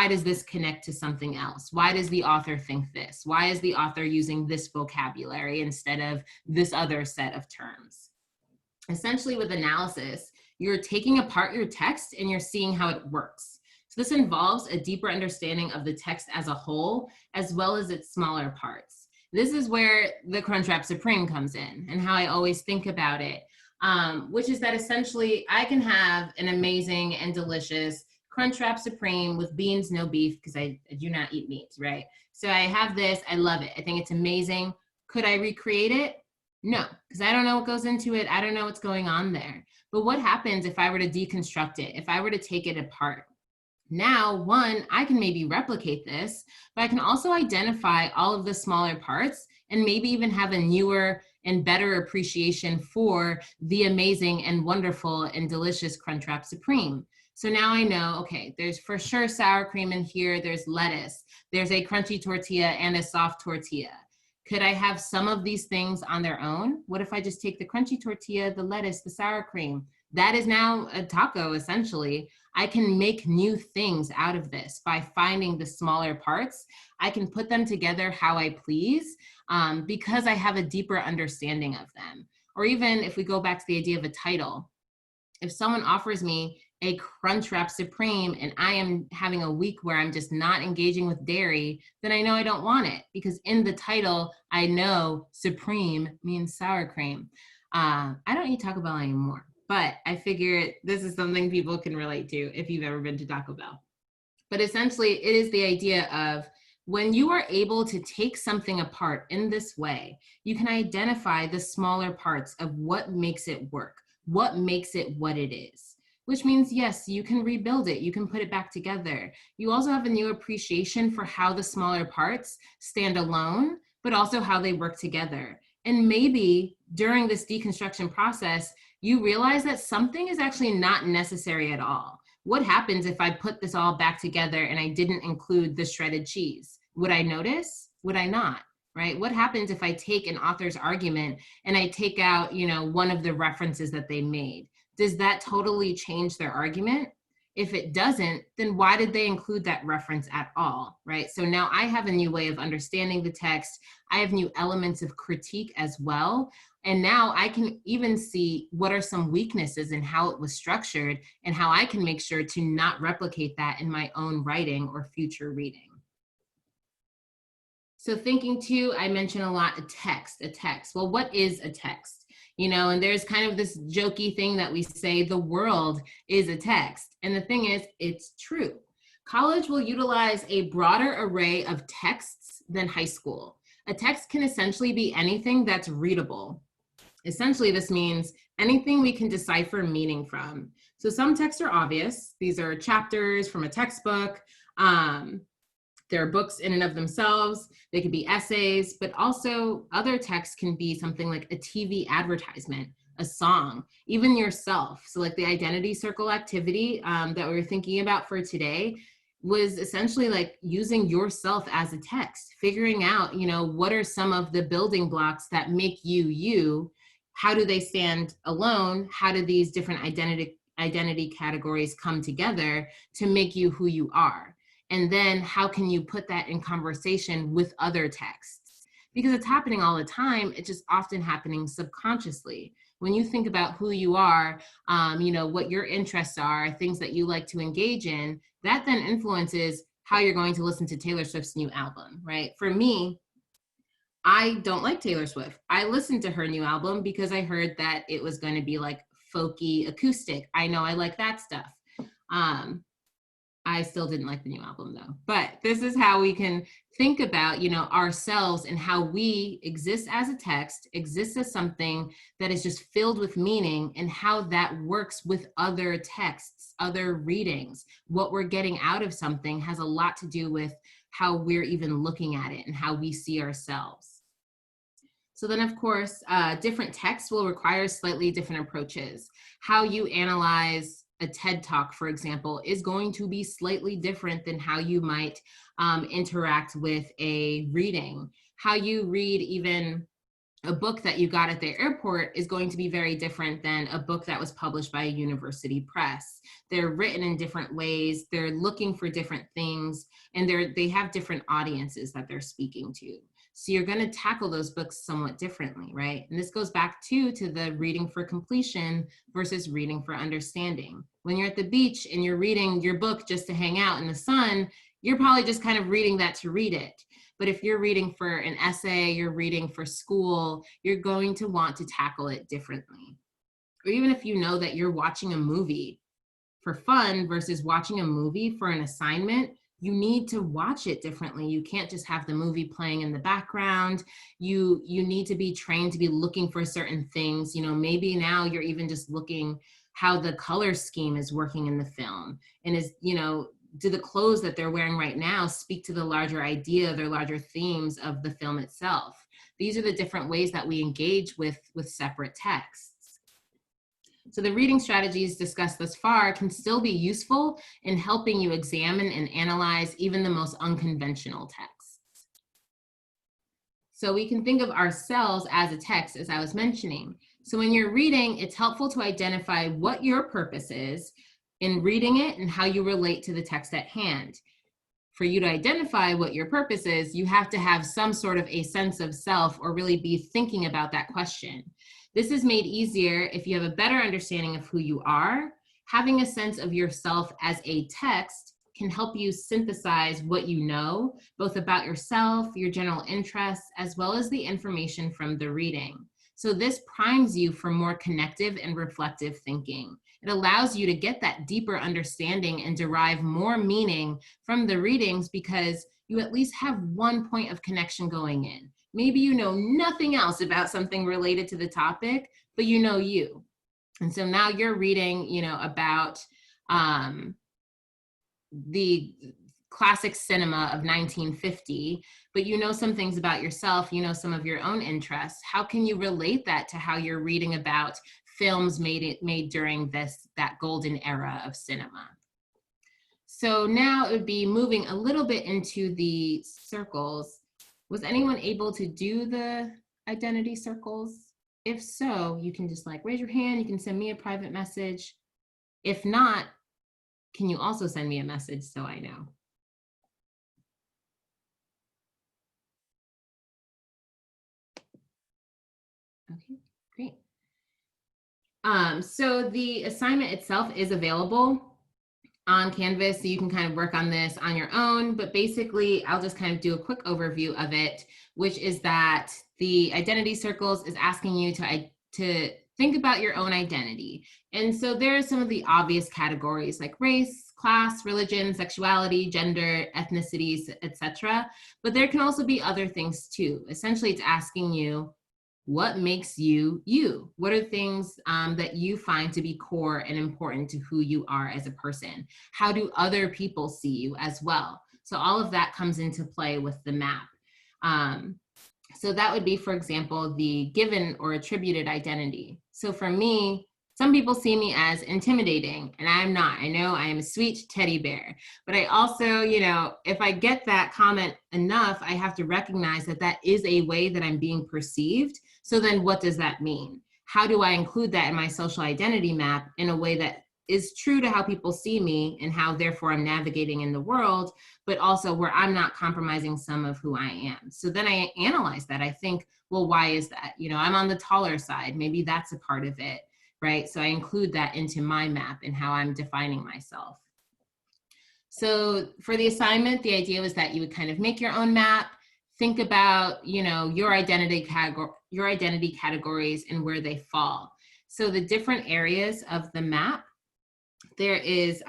Speaker 3: does this connect to something else? Why does the author think this? Why is the author using this vocabulary instead of this other set of terms? Essentially, with analysis, you're taking apart your text and you're seeing how it works. So this involves a deeper understanding of the text as a whole, as well as its smaller parts. This is where the Crunchwrap Supreme comes in and how I always think about it, which is that essentially I can have an amazing and delicious Crunchwrap Supreme with beans, no beef, because I do not eat meat, right? So I have this, I love it. I think it's amazing. Could I recreate it? No, because I don't know what goes into it. I don't know what's going on there. But what happens if I were to deconstruct it, if I were to take it apart? Now, one, I can maybe replicate this, but I can also identify all of the smaller parts and maybe even have a newer and better appreciation for the amazing and wonderful and delicious Crunchwrap Supreme. So now I know, okay, there's for sure sour cream in here, there's lettuce, there's a crunchy tortilla and a soft tortilla. Could I have some of these things on their own? What if I just take the crunchy tortilla, the lettuce, the sour cream? That is now a taco, essentially. I can make new things out of this by finding the smaller parts. I can put them together how I please because I have a deeper understanding of them. Or even if we go back to the idea of a title, if someone offers me a Crunchwrap Supreme and I am having a week where I'm just not engaging with dairy, then I know I don't want it because in the title, I know Supreme means sour cream. I don't eat Taco Bell anymore, but I figure this is something people can relate to if you've ever been to Taco Bell. But essentially, it is the idea of when you are able to take something apart in this way, you can identify the smaller parts of what makes it work, what makes it what it is. Which means, yes, you can rebuild it. You can put it back together. You also have a new appreciation for how the smaller parts stand alone, but also how they work together. And maybe during this deconstruction process, you realize that something is actually not necessary at all. What happens if I put this all back together and I didn't include the shredded cheese? Would I notice? Would I not? right? What happens if I take an author's argument and I take out, one of the references that they made? Does that totally change their argument? If it doesn't, then why did they include that reference at all, right? So now I have a new way of understanding the text. I have new elements of critique as well. And now I can even see what are some weaknesses in how it was structured and how I can make sure to not replicate that in my own writing or future reading. So thinking too, I mentioned a lot, a text. Well, what is a text? And there's kind of this jokey thing that we say the world is a text. And the thing is, it's true. College will utilize a broader array of texts than high school. A text can essentially be anything that's readable. Essentially, this means anything we can decipher meaning from. So some texts are obvious. These are chapters from a textbook. There are books in and of themselves. They could be essays, but also other texts can be something like a TV advertisement, a song, even yourself. So like the identity circle activity that we were thinking about for today was essentially like using yourself as a text, figuring out, what are some of the building blocks that make you, you? How do they stand alone? How do these different identity categories come together to make you who you are? And then how can you put that in conversation with other texts? Because it's happening all the time. It's just often happening subconsciously. When you think about who you are, what your interests are, things that you like to engage in, that then influences how you're going to listen to Taylor Swift's new album, right? For me, I don't like Taylor Swift. I listened to her new album because I heard that it was going to be like folky acoustic. I know I like that stuff. I still didn't like the new album though, but this is how we can think about, ourselves and how we exist as a text, exist as something that is just filled with meaning, and how that works with other texts, other readings. What we're getting out of something has a lot to do with how we're even looking at it and how we see ourselves. So then, of course, different texts will require slightly different approaches. How you analyze a TED Talk, for example, is going to be slightly different than how you might interact with a reading. How you read even a book that you got at the airport is going to be very different than a book that was published by a university press. They're written in different ways. They're looking for different things, and they have different audiences that they're speaking to. So you're going to tackle those books somewhat differently, right? And this goes back to the reading for completion versus reading for understanding. When you're at the beach and you're reading your book just to hang out in the sun, you're probably just kind of reading that to read it. But if you're reading for an essay, you're reading for school, you're going to want to tackle it differently. Or even if you know that you're watching a movie for fun versus watching a movie for an assignment, you need to watch it differently. You can't just have the movie playing in the background. You need to be trained to be looking for certain things. Maybe now you're even just looking how the color scheme is working in the film. And do the clothes that they're wearing right now speak to the larger idea, their larger themes of the film itself? These are the different ways that we engage with separate texts. So the reading strategies discussed thus far can still be useful in helping you examine and analyze even the most unconventional texts. So we can think of ourselves as a text, as I was mentioning. So when you're reading, it's helpful to identify what your purpose is in reading it and how you relate to the text at hand. For you to identify what your purpose is, you have to have some sort of a sense of self, or really be thinking about that question. This is made easier if you have a better understanding of who you are. Having a sense of yourself as a text can help you synthesize what you know, both about yourself, your general interests, as well as the information from the reading. So this primes you for more connective and reflective thinking. It allows you to get that deeper understanding and derive more meaning from the readings, because you at least have one point of connection going in. Maybe you know nothing else about something related to the topic, but you know you. And so now you're reading, about the classic cinema of 1950, but you know some things about yourself, you know some of your own interests. How can you relate that to how you're reading about films made during that golden era of cinema? So now it would be moving a little bit into the circles. Was anyone able to do the identity circles? If so, you can just like raise your hand. You can send me a private message. If not, can you also send me a message so I know? Okay, great. So the assignment itself is available on Canvas, so you can kind of work on this on your own, but basically I'll just kind of do a quick overview of it, which is that the identity circles is asking you to think about your own identity. And so there are some of the obvious categories like race, class, religion, sexuality, gender, ethnicities, etc. But there can also be other things too. Essentially, it's asking you, what makes you you? What are things that you find to be core and important to who you are as a person? How do other people see you as well? So all of that comes into play with the map. So that would be, for example, the given or attributed identity. So for me, some people see me as intimidating, and I'm not. I know I am a sweet teddy bear, but I also, if I get that comment enough, I have to recognize that that is a way that I'm being perceived. So then what does that mean? How do I include that in my social identity map in a way that is true to how people see me and how therefore I'm navigating in the world, but also where I'm not compromising some of who I am? So then I analyze that. I think, well, why is that? I'm on the taller side. Maybe that's a part of it, right? So I include that into my map and how I'm defining myself. So for the assignment, the idea was that you would kind of make your own map, think about, your identity categories and where they fall. So the different areas of the map, there is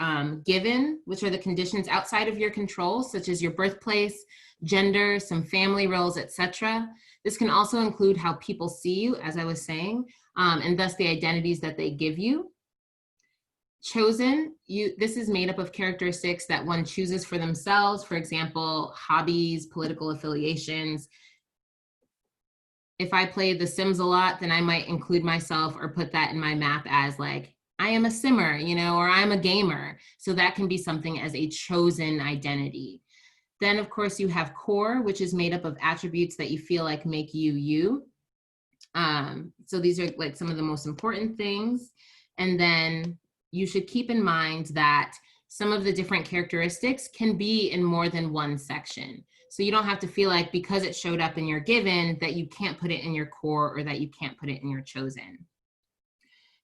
Speaker 3: given, which are the conditions outside of your control, such as your birthplace, gender, some family roles, etc. This can also include how people see you, as I was saying, and thus the identities that they give you. Chosen, this is made up of characteristics that one chooses for themselves. For example, hobbies, political affiliations. If I play The Sims a lot, then I might include myself or put that in my map as like, I am a simmer, or I'm a gamer. So that can be something as a chosen identity. Then of course you have core, which is made up of attributes that you feel like make you you. So these are like some of the most important things. And then you should keep in mind that some of the different characteristics can be in more than one section. So you don't have to feel like because it showed up in your given that you can't put it in your core or that you can't put it in your chosen.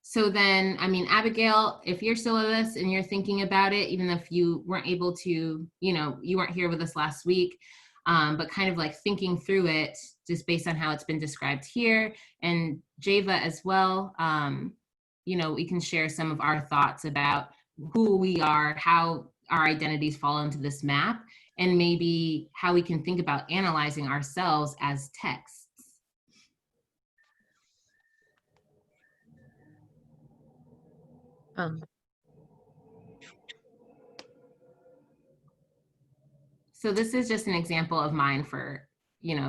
Speaker 3: So then, Abigail, if you're still with us and you're thinking about it, even if you weren't able to, you weren't here with us last week, but kind of like thinking through it just based on how it's been described here, and Java as well, we can share some of our thoughts about who we are, how our identities fall into this map, and maybe how we can think about analyzing ourselves as texts. So this is just an example of mine for,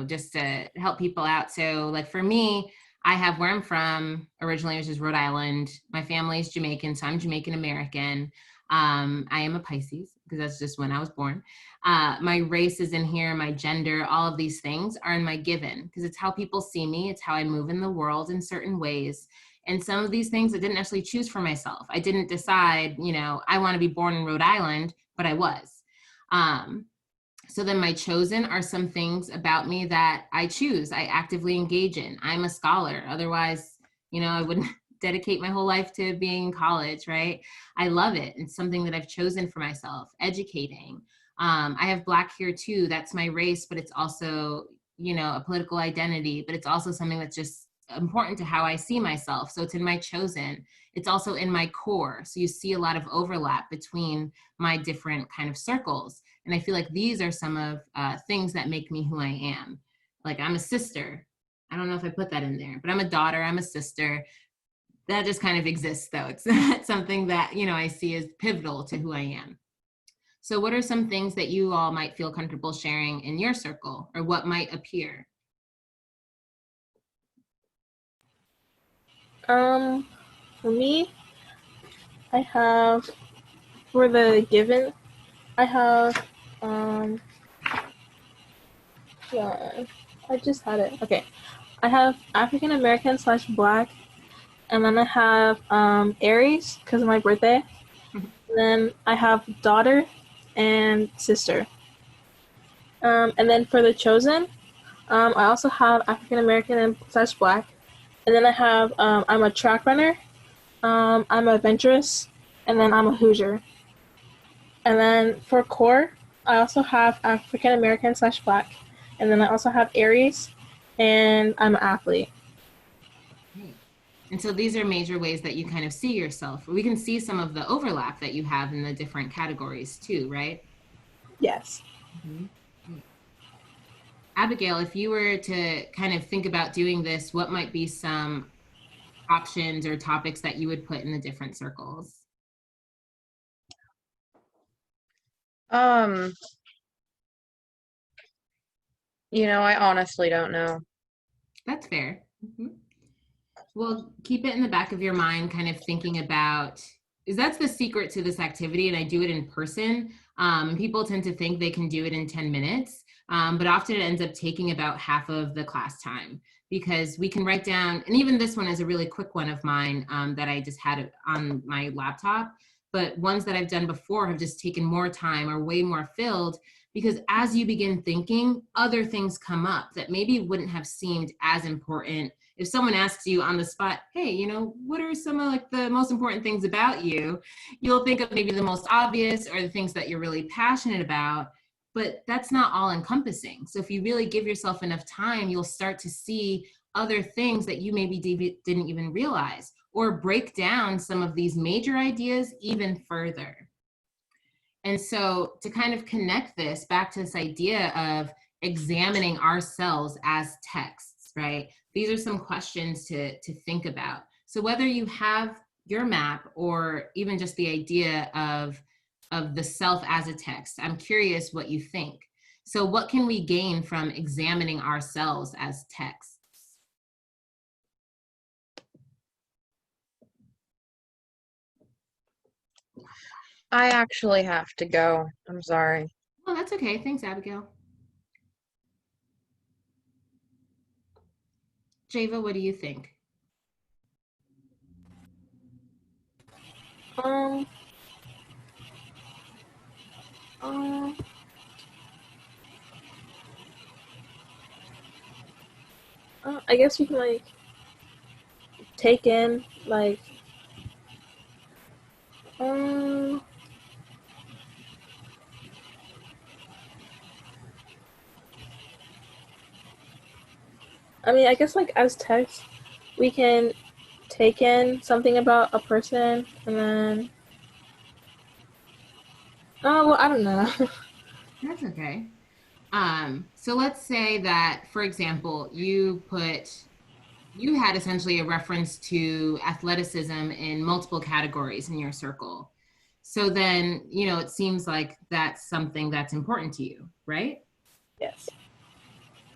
Speaker 3: just to help people out. So like for me, I have where I'm from originally, which is Rhode Island. My family is Jamaican, so I'm Jamaican American. I am a Pisces because that's just when I was born. My race is in here, my gender, all of these things are in my given because it's how people see me. It's how I move in the world in certain ways. And some of these things I didn't actually choose for myself. I didn't decide, I want to be born in Rhode Island, but I was. So then my chosen are some things about me that I choose, I actively engage in. I'm a scholar. Otherwise, I wouldn't dedicate my whole life to being in college, right? I love it. It's something that I've chosen for myself. Educating. I have Black here too. That's my race, but it's also, a political identity, but it's also something that's just important to how I see myself. So it's in my chosen. It's also in my core. So you see a lot of overlap between my different kind of circles. And I feel like these are some of things that make me who I am. Like I'm a sister. I don't know if I put that in there, but I'm a daughter, I'm a sister. That just kind of exists though. It's not something that, I see as pivotal to who I am. So what are some things that you all might feel comfortable sharing in your circle, or what might appear?
Speaker 5: For me, I have, for the given, I have, one. I just had it. Okay. I have African American / Black, and then I have Aries because of my birthday.
Speaker 3: Mhm.
Speaker 5: And then I have daughter and sister. And then for the chosen, I also have African American and / Black. And then I have I'm a track runner, I'm adventurous, and then I'm a Hoosier. And then for core, I also have African American / Black. And then I also have Aries, and I'm an athlete.
Speaker 3: Great. And so these are major ways that you kind of see yourself. We can see some of the overlap that you have in the different categories too, right?
Speaker 5: Yes.
Speaker 3: Mhm. Great. Abigail, if you were to kind of think about doing this, what might be some options or topics that you would put in the different circles?
Speaker 4: Um, I honestly don't know.
Speaker 3: That's fair. Mhm. Well, keep it in the back of your mind, kind of thinking about, is that's the secret to this activity, and I do it in person. People tend to think they can do it in 10 minutes, but often it ends up taking about half of the class time because we can write down, and even this one is a really quick one of mine that I just had on my laptop, but ones that I've done before have just taken more time or way more filled because as you begin thinking, other things come up that maybe wouldn't have seemed as important. If someone asks you on the spot, hey, what are some of like the most important things about you? You'll think of maybe the most obvious or the things that you're really passionate about, but that's not all encompassing. So if you really give yourself enough time, you'll start to see other things that you maybe didn't even realize, or break down some of these major ideas even further. And so to kind of connect this back to this idea of examining ourselves as texts, right? These are some questions to think about. So whether you have your map or even just the idea of the self as a text, I'm curious what you think. So what can we gain from examining ourselves as texts?
Speaker 4: I actually have to go. I'm sorry.
Speaker 3: Oh, that's okay. Thanks, Abigail. Java, what do you think?
Speaker 5: Um, um, I guess you can like take in like um I mean I guess like as text we can take in something about a person and then well I don't know.
Speaker 3: That's okay. So let's say that, for example, you had essentially a reference to athleticism in multiple categories in your circle. So then, it seems like that's something that's important to you, right?
Speaker 5: Yes.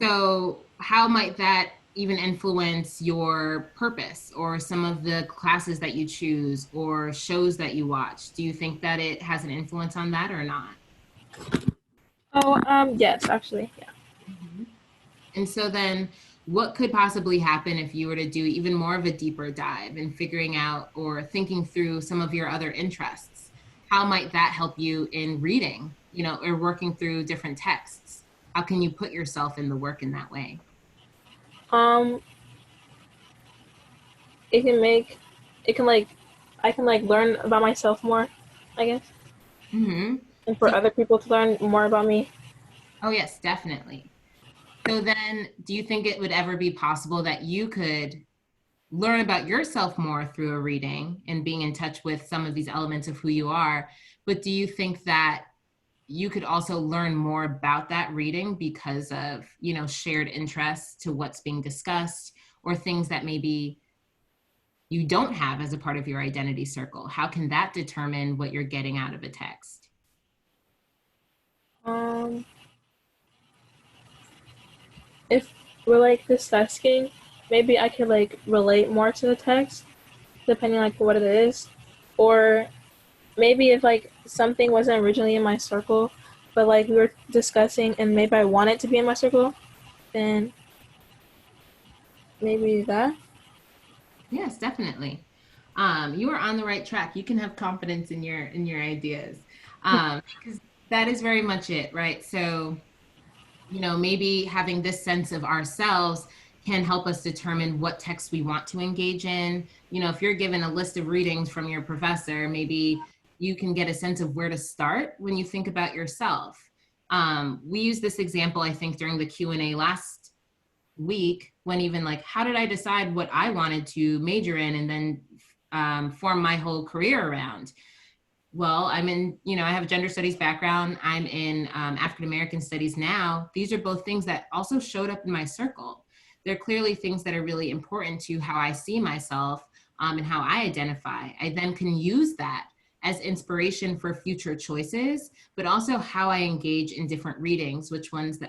Speaker 3: So how might that even influence your purpose or some of the classes that you choose or shows that you watch? Do you think that it has an influence on that or not?
Speaker 5: Oh, yes, actually, yeah.
Speaker 3: Mhm. And so then what could possibly happen if you were to do even more of a deeper dive in figuring out or thinking through some of your other interests? How might that help you in reading, or working through different texts? How can you put yourself in the work in that way?
Speaker 5: Um, it can make, it can like, I can like learn about myself more, I guess,
Speaker 3: Hmm.
Speaker 5: and for
Speaker 3: So,
Speaker 5: other people to learn more about me.
Speaker 3: oh yes, definitely. So then do you think it would ever be possible that you could learn about yourself more through a reading and being in touch with some of these elements of who you are? But do you think that you could also learn more about that reading because of, shared interests to what's being discussed or things that maybe you don't have as a part of your identity circle? How can that determine what you're getting out of a text?
Speaker 5: Um, if we're like discussing, maybe I could like relate more to the text, depending like what it is, or maybe if like something wasn't originally in my circle, but like we were discussing and maybe I want it to be in my circle, then maybe that.
Speaker 3: Yes, definitely. You are on the right track. You can have confidence in your ideas, because that is very much it, right? So, maybe having this sense of ourselves can help us determine what text we want to engage in. If you're given a list of readings from your professor, maybe you can get a sense of where to start when you think about yourself. We used this example, I think, during the Q&A last week, when even like, how did I decide what I wanted to major in and then form my whole career around? Well, I have a gender studies background. I'm in African American studies now. These are both things that also showed up in my circle. They're clearly things that are really important to how I see myself and how I identify. I then can use that as inspiration for future choices, but also how I engage in different readings, which ones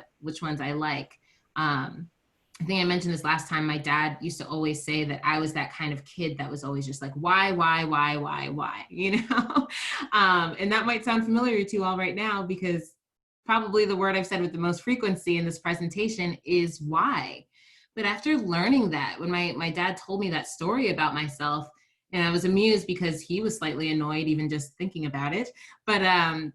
Speaker 3: I like. I think I mentioned this last time. My dad used to always say that I was that kind of kid that was always just like, why, and that might sound familiar to you all right now, because probably the word I've said with the most frequency in this presentation is why. But after learning that, when my dad told me that story about myself, and I was amused because he was slightly annoyed even just thinking about it, but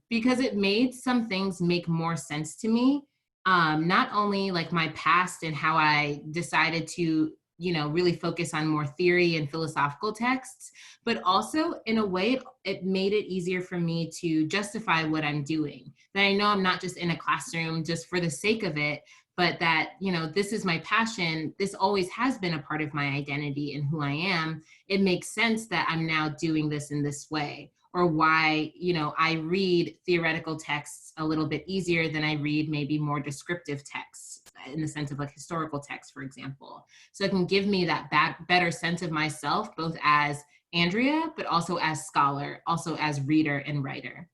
Speaker 3: because it made some things make more sense to me. Not only like my past and how I decided to, really focus on more theory and philosophical texts, but also in a way, it made it easier for me to justify what I'm doing. That I know I'm not just in a classroom just for the sake of it, but that, this is my passion. This always has been a part of my identity and who I am. It makes sense that I'm now doing this in this way. Or why, I read theoretical texts a little bit easier than I read maybe more descriptive texts in the sense of like historical text, for example. So it can give me that better sense of myself, both as Andrea, but also as scholar, also as reader and writer.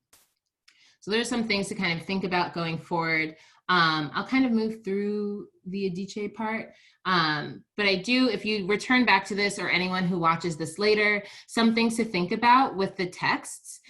Speaker 3: So there's some things to kind of think about going forward. I'll kind of move through the Adichie part. But I do, if you return back to this, or anyone who watches this later, some things to think about with the texts.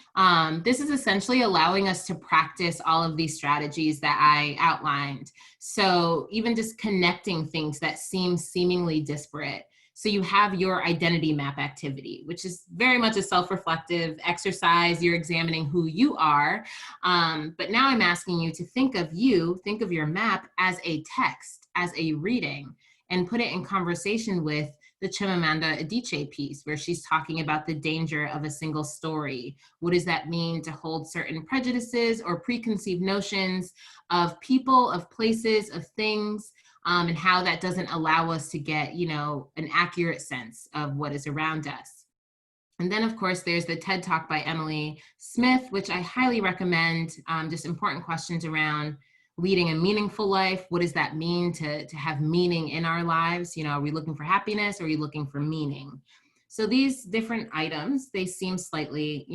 Speaker 3: This is essentially allowing us to practice all of these strategies that I outlined. So even just connecting things that seem seemingly disparate. So you have your identity map activity, which is very much a self-reflective exercise. You're examining who you are. But now I'm asking you to think of your map as a text, as a reading, and put it in conversation with the Chimamanda Adichie piece, where she's talking about the danger of a single story. What does that mean to hold certain prejudices or preconceived notions of people, of places, of things, and how that doesn't allow us to get, an accurate sense of what is around us. And then, of course, there's the TED Talk by Emily Smith, which I highly recommend. Just important questions around leading a meaningful life. What does that mean to have meaning in our lives? Are we looking for happiness, or are we looking for meaning? So these different items, they seem slightly,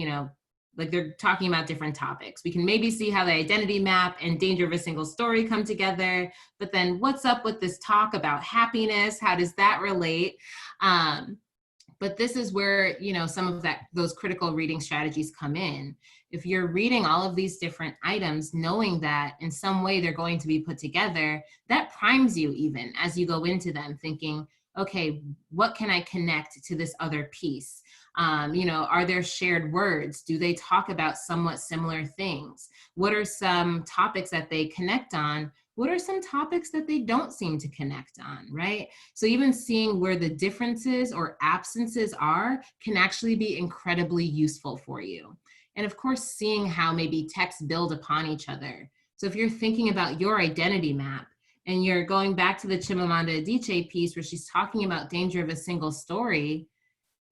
Speaker 3: like they're talking about different topics. We can maybe see how the identity map and danger of a single story come together, but then what's up with this talk about happiness? How does that relate? But this is where, some of those critical reading strategies come in. If you're reading all of these different items, knowing that in some way they're going to be put together, that primes you even as you go into them, thinking, okay, what can I connect to this other piece? Are there shared words? Do they talk about somewhat similar things? What are some topics that they connect on? What are some topics that they don't seem to connect on, right? So even seeing where the differences or absences are can actually be incredibly useful for you. And of course, seeing how maybe texts build upon each other. So if you're thinking about your identity map, and you're going back to the Chimamanda Adichie piece where she's talking about danger of a single story,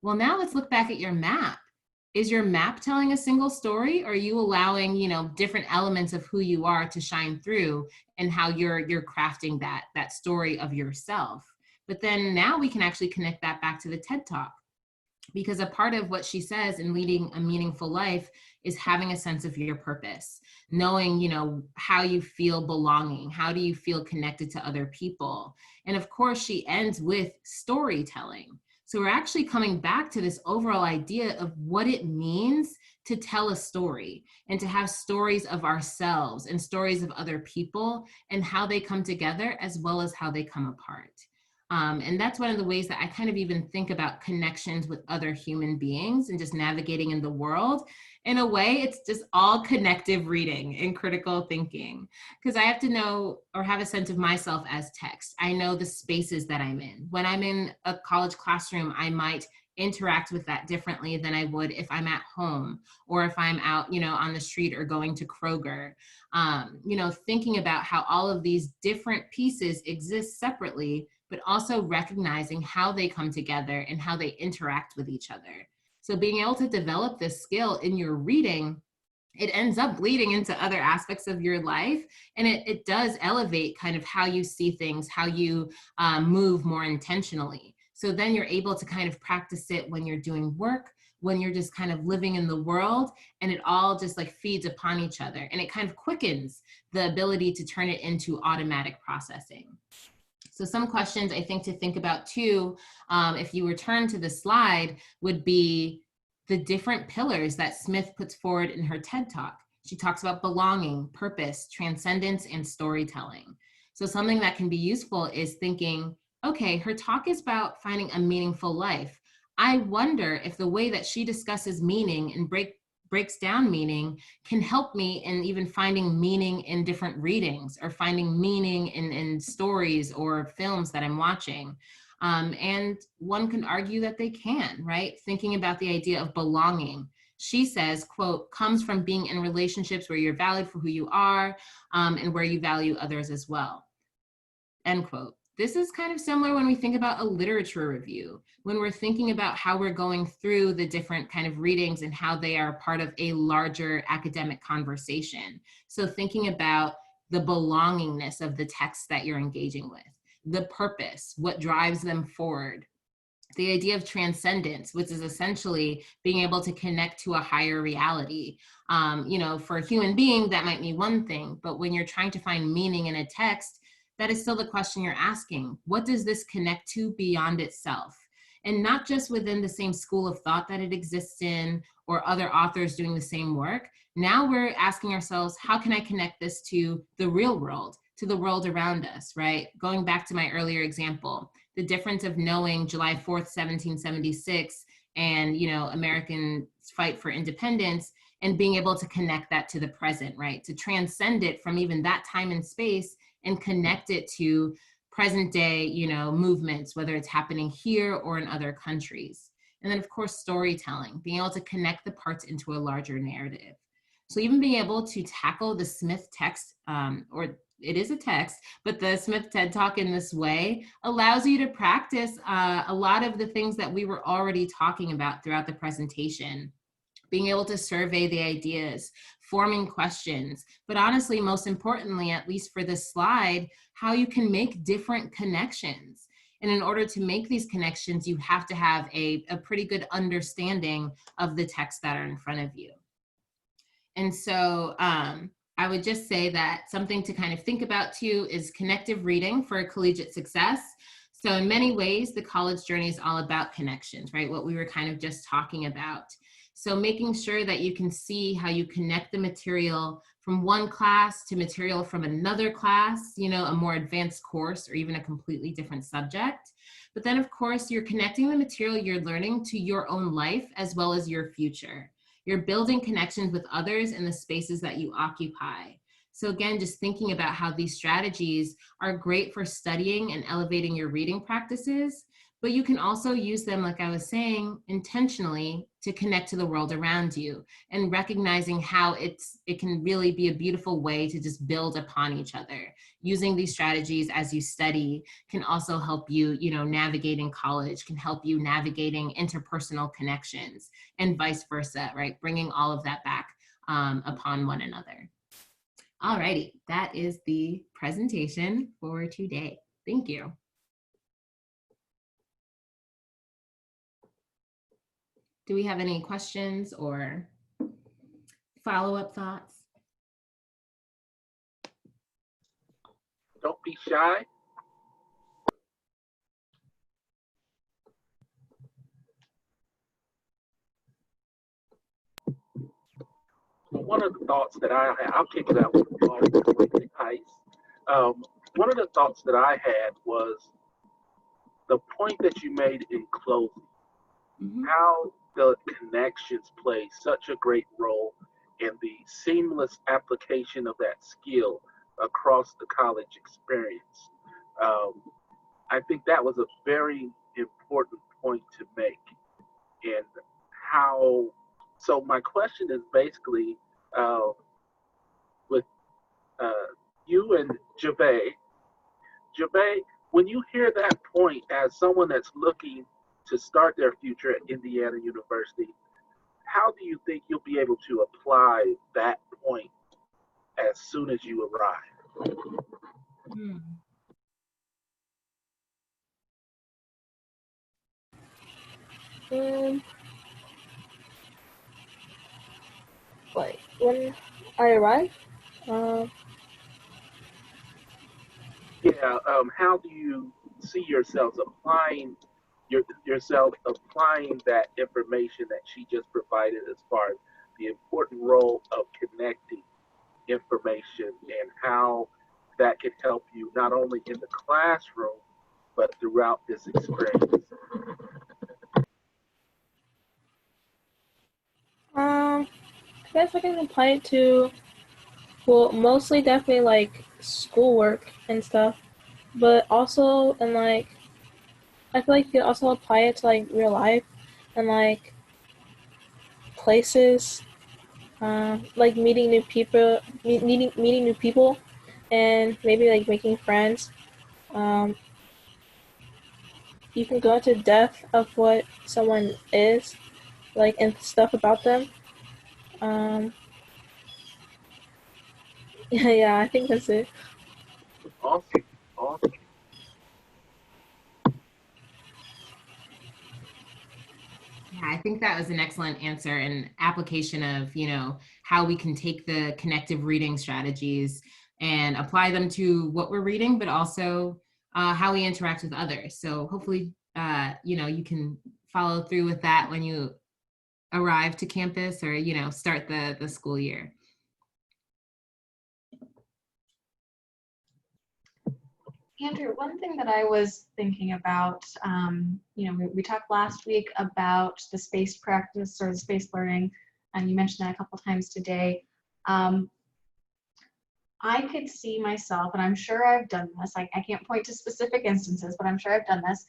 Speaker 3: well, now let's look back at your map. Is your map telling a single story? Or are you allowing, different elements of who you are to shine through, and how you're crafting that story of yourself? But then now we can actually connect that back to the TED Talk, because a part of what she says in leading a meaningful life is having a sense of your purpose, knowing, how you feel belonging, how do you feel connected to other people? And of course, she ends with storytelling. So we're actually coming back to this overall idea of what it means to tell a story and to have stories of ourselves and stories of other people and how they come together as well as how they come apart. And that's one of the ways that I kind of even think about connections with other human beings and just navigating in the world. In a way, it's just all connective reading and critical thinking, because I have to know or have a sense of myself as text. I know the spaces that I'm in. When I'm in a college classroom, I might interact with that differently than I would if I'm at home or if I'm out, on the street or going to Kroger. Thinking about how all of these different pieces exist separately, but also recognizing how they come together and how they interact with each other. So being able to develop this skill in your reading, it ends up bleeding into other aspects of your life. And it does elevate kind of how you see things, how you move more intentionally. So then you're able to kind of practice it when you're doing work, when you're just kind of living in the world, and it all just like feeds upon each other. And it kind of quickens the ability to turn it into automatic processing. So some questions I think to think about too, if you return to the slide, would be the different pillars that Smith puts forward in her TED Talk. She talks about belonging, purpose, transcendence, and storytelling. So something that can be useful is thinking, okay, her talk is about finding a meaningful life. I wonder if the way that she discusses meaning and breaks down meaning can help me in even finding meaning in different readings or finding meaning in stories or films that I'm watching. And one can argue that they can, right? Thinking about the idea of belonging. She says, quote, comes from being in relationships where you're valued for who you are and where you value others as well, end quote. This is kind of similar when we think about a literature review, when we're thinking about how we're going through the different kind of readings and how they are part of a larger academic conversation. So thinking about the belongingness of the text that you're engaging with, the purpose, what drives them forward, the idea of transcendence, which is essentially being able to connect to a higher reality. For a human being, that might mean one thing, but when you're trying to find meaning in a text, that is still the question you're asking. What does this connect to beyond itself? And not just within the same school of thought that it exists in or other authors doing the same work. Now we're asking ourselves, how can I connect this to the real world, to the world around us, right? Going back to my earlier example, the difference of knowing July 4th, 1776 and, American fight for independence and being able to connect that to the present, right? To transcend it from even that time and space and connect it to present day, movements, whether it's happening here or in other countries. And then of course, storytelling, being able to connect the parts into a larger narrative. So even being able to tackle the Smith text, or it is a text, but the Smith TED Talk in this way allows you to practice a lot of the things that we were already talking about throughout the presentation. Being able to survey the ideas, forming questions, but honestly, most importantly, at least for this slide, how you can make different connections. And in order to make these connections, you have to have a pretty good understanding of the texts that are in front of you. And so I would just say that something to kind of think about too is connective reading for collegiate success. So in many ways, the college journey is all about connections, right? What we were kind of just talking about. So making sure that you can see how you connect the material from one class to material from another class, a more advanced course or even a completely different subject. But then of course, you're connecting the material you're learning to your own life as well as your future. You're building connections with others in the spaces that you occupy. So again, just thinking about how these strategies are great for studying and elevating your reading practices, but you can also use them, like I was saying, intentionally to connect to the world around you and recognizing how it can really be a beautiful way to just build upon each other. Using these strategies as you study can also help you, navigating college, can help you navigating interpersonal connections and vice versa, right? Bringing all of that back upon one another. All righty, that is the presentation for today. Thank you. Do we have any questions or follow-up thoughts?
Speaker 1: Don't be shy. one of the thoughts that I had, I'll kick it out with ice. One of the thoughts that I had was the point that you made in closing, how the connections play such a great role in the seamless application of that skill across the college experience. I think that was a very important point to make. And how, so my question is basically with you and Javay, when you hear that point as someone that's looking to start their future at Indiana University, how do you think you'll be able to apply that point as soon as you arrive?
Speaker 5: Like when I arrive,
Speaker 1: How do you see yourself applying that information that she just provided as far as the important role of connecting information and how that can help you not only in the classroom but throughout this experience?
Speaker 5: I guess I can apply it to, well, mostly definitely like schoolwork and stuff, but also in like, I feel like you can also apply it to like real life and like places, like meeting new people, meeting new people, and maybe like making friends. You can go into depth of what someone is, like, and stuff about them. Yeah, I think that's it.
Speaker 1: Awesome. Awesome.
Speaker 3: Yeah, I think that was an excellent answer and application of, how we can take the connective reading strategies and apply them to what we're reading, but also how we interact with others. So hopefully, you can follow through with that when you arrive to campus or, start the school year.
Speaker 2: Andrew, one thing that I was thinking about, we talked last week about the space practice or the space learning, and you mentioned that a couple times today. I could see myself, and I'm sure I've done this, I can't point to specific instances, but I'm sure I've done this,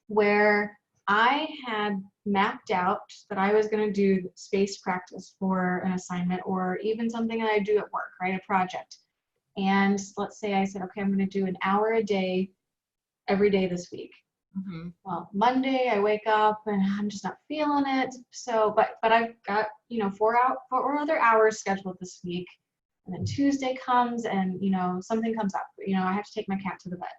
Speaker 2: where I had mapped out that I was going to do space practice for an assignment or even something that I do at work, right, a project. And let's say I said, okay, I'm going to do an hour a day every day this week. Well, Monday I wake up and I'm just not feeling it. So, but I've got, 4 other hours scheduled this week. And then Tuesday comes and, something comes up. I have to take my cat to the vet.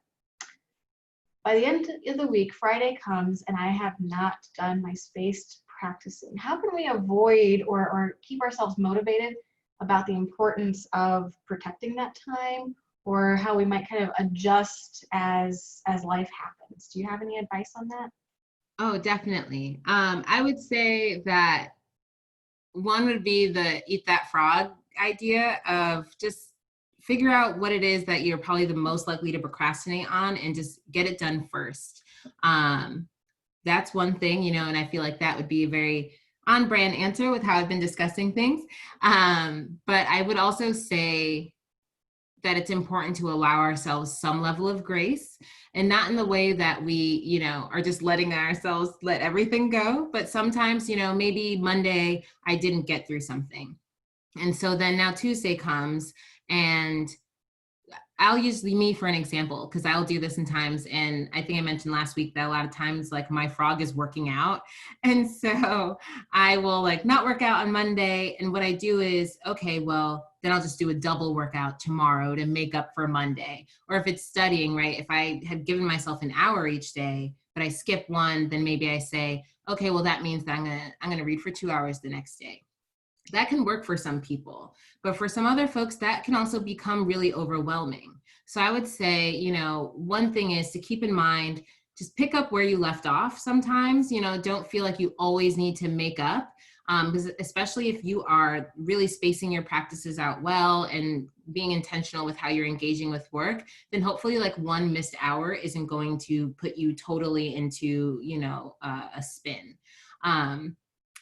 Speaker 2: By the end of the week, Friday comes and I have not done my spaced practicing. How can we avoid or keep ourselves motivated about the importance of protecting that time, or how we might kind of adjust as life happens? Do you have any advice on that?
Speaker 3: Oh, definitely. I would say that one would be the eat that frog idea of just figure out what it is that you're probably the most likely to procrastinate on and just get it done first. That's one thing, and I feel like that would be a very on-brand answer with how I've been discussing things. But I would also say that it's important to allow ourselves some level of grace, and not in the way that we, are just letting ourselves let everything go. But sometimes, maybe Monday I didn't get through something. And so then now Tuesday comes, and I'll use me for an example, because I'll do this in times, and I think I mentioned last week that a lot of times like my frog is working out. And so I will like not work out on Monday. And what I do is, okay, well, then I'll just do a double workout tomorrow to make up for Monday. Or if it's studying, right? If I had given myself an hour each day, but I skip one, then maybe I say, okay, well, that means that I'm gonna read for 2 hours the next day. That can work for some people, but for some other folks, that can also become really overwhelming. So I would say, one thing is to keep in mind, just pick up where you left off sometimes, don't feel like you always need to make up. Because especially if you are really spacing your practices out well and being intentional with how you're engaging with work, then hopefully like one missed hour isn't going to put you totally into, a spin.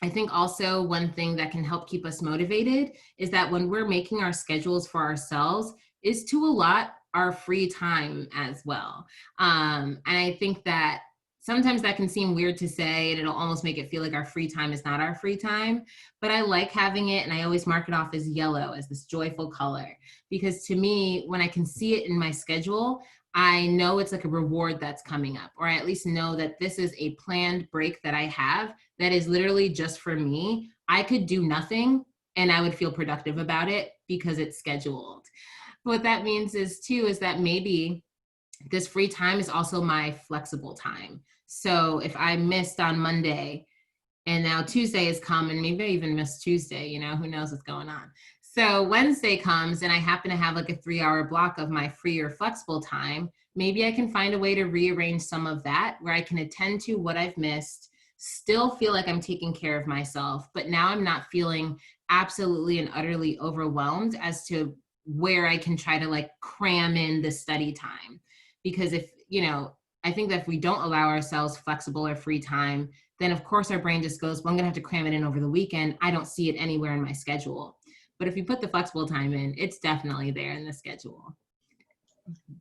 Speaker 3: I think also one thing that can help keep us motivated is that when we're making our schedules for ourselves is to allot our free time as well. And I think that sometimes that can seem weird to say, and it'll almost make it feel like our free time is not our free time, but I like having it, and I always mark it off as yellow, as this joyful color, because to me, when I can see it in my schedule, I know it's like a reward that's coming up, or I at least know that this is a planned break that I have that is literally just for me. I could do nothing and I would feel productive about it because it's scheduled. What that means is that maybe this free time is also my flexible time. So if I missed on Monday and now Tuesday has come, and maybe I even missed Tuesday, who knows what's going on. So Wednesday comes and I happen to have like a 3-hour block of my free or flexible time. Maybe I can find a way to rearrange some of that where I can attend to what I've missed, still feel like I'm taking care of myself, but now I'm not feeling absolutely and utterly overwhelmed as to where I can try to like cram in the study time. Because if, I think that if we don't allow ourselves flexible or free time, then of course our brain just goes, well, I'm gonna have to cram it in over the weekend. I don't see it anywhere in my schedule. But if you put the flexible time in, it's definitely there in the schedule.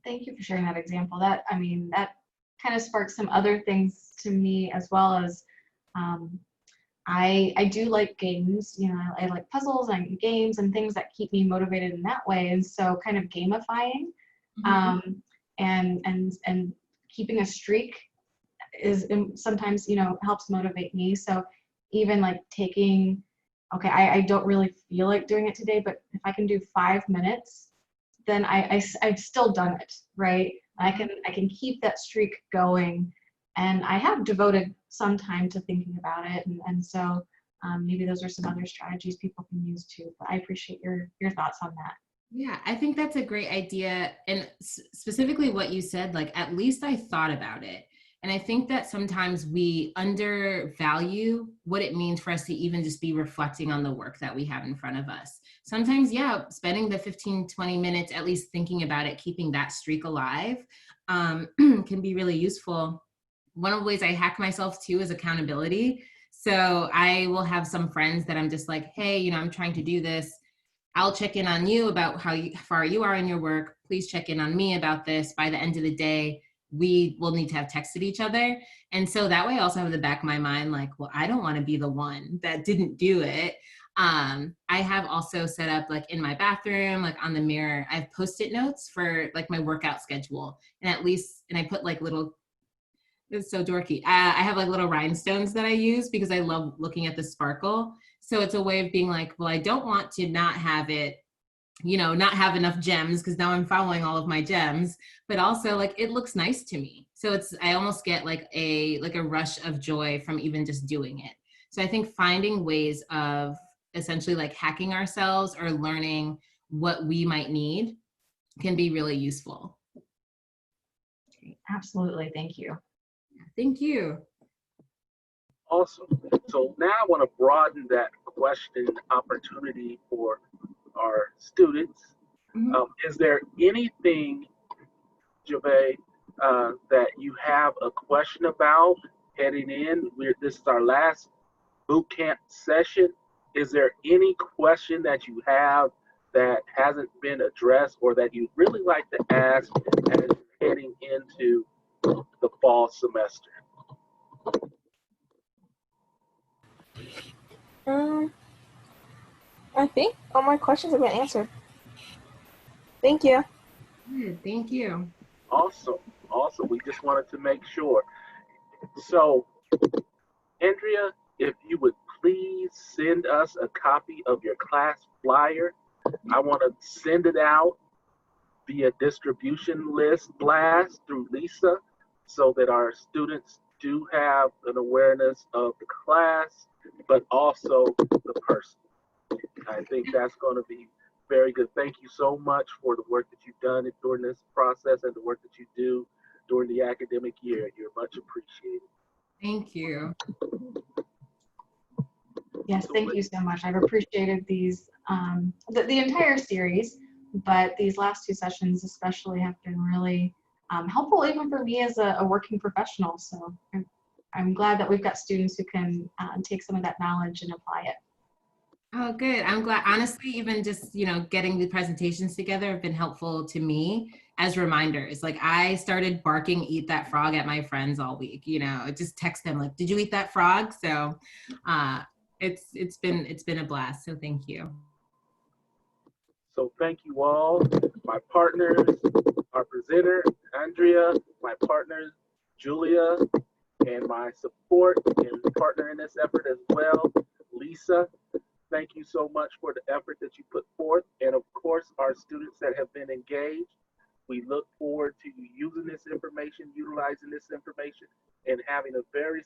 Speaker 2: Thank you for sharing that example. That kind of sparks some other things to me as well as I do like games. I like puzzles and games and things that keep me motivated in that way. And so kind of gamifying and keeping a streak is sometimes, helps motivate me. So even like taking, okay, I don't really feel like doing it today, but if I can do 5 minutes, then I've still done it, right? I can keep that streak going, and I have devoted some time to thinking about it, and so maybe those are some other strategies people can use too. But I appreciate your thoughts on that.
Speaker 3: Yeah, I think that's a great idea. And specifically what you said, like, at least I thought about it. And I think that sometimes we undervalue what it means for us to even just be reflecting on the work that we have in front of us. Sometimes, yeah, spending the 15, 20 minutes, at least thinking about it, keeping that streak alive, can be really useful. One of the ways I hack myself too is accountability. So I will have some friends that I'm just like, hey, I'm trying to do this. I'll check in on you about how far you are in your work. Please check in on me about this. By the end of the day, we will need to have texted each other. And so that way I also have in the back of my mind, like, well, I don't want to be the one that didn't do it. I have also set up like in my bathroom, like on the mirror, I have Post-it notes for like my workout schedule. And I put like little, it's so dorky. I have like little rhinestones that I use because I love looking at the sparkle. So it's a way of being like, well, I don't want to not have it, not have enough gems because now I'm following all of my gems, but also like it looks nice to me. So I almost get like a rush of joy from even just doing it. So I think finding ways of essentially like hacking ourselves or learning what we might need can be really useful.
Speaker 2: Absolutely. Thank you.
Speaker 3: Thank you.
Speaker 1: Awesome. So now I want to broaden that question opportunity for our students. Is there anything, Javay, that you have a question about heading in? This is our last boot camp session. Is there any question that you have that hasn't been addressed or that you'd really like to ask as you're heading into the fall semester?
Speaker 5: I think all my questions have been answered. Thank you.
Speaker 3: Good, thank you.
Speaker 1: Awesome. We just wanted to make sure. So, Andrea, if you would please send us a copy of your class flyer. I want to send it out via distribution list blast through Lisa so that our students do have an awareness of the class, but also the person. I think that's going to be very good. Thank you so much for the work that you've done during this process and the work that you do during the academic year. You're much appreciated.
Speaker 3: Thank you.
Speaker 2: Yes,
Speaker 1: So
Speaker 2: thank you so much. I've appreciated these, the entire series, but these last two sessions especially have been really helpful even for me as a working professional. So I'm glad that we've got students who can take some of that knowledge and apply it.
Speaker 3: Oh, good. I'm glad. Honestly, even just, getting the presentations together have been helpful to me as reminders. Like I started barking, eat that frog at my friends all week, just text them like, did you eat that frog? So it's been a blast. So thank you.
Speaker 1: So thank you all, my partners, our presenter, Andrea, my partners, Julia, and my support and partner in this effort as well, Lisa. Thank you so much for the effort that you put forth. And of course, our students that have been engaged. We look forward to you using this information, utilizing this information, and having a very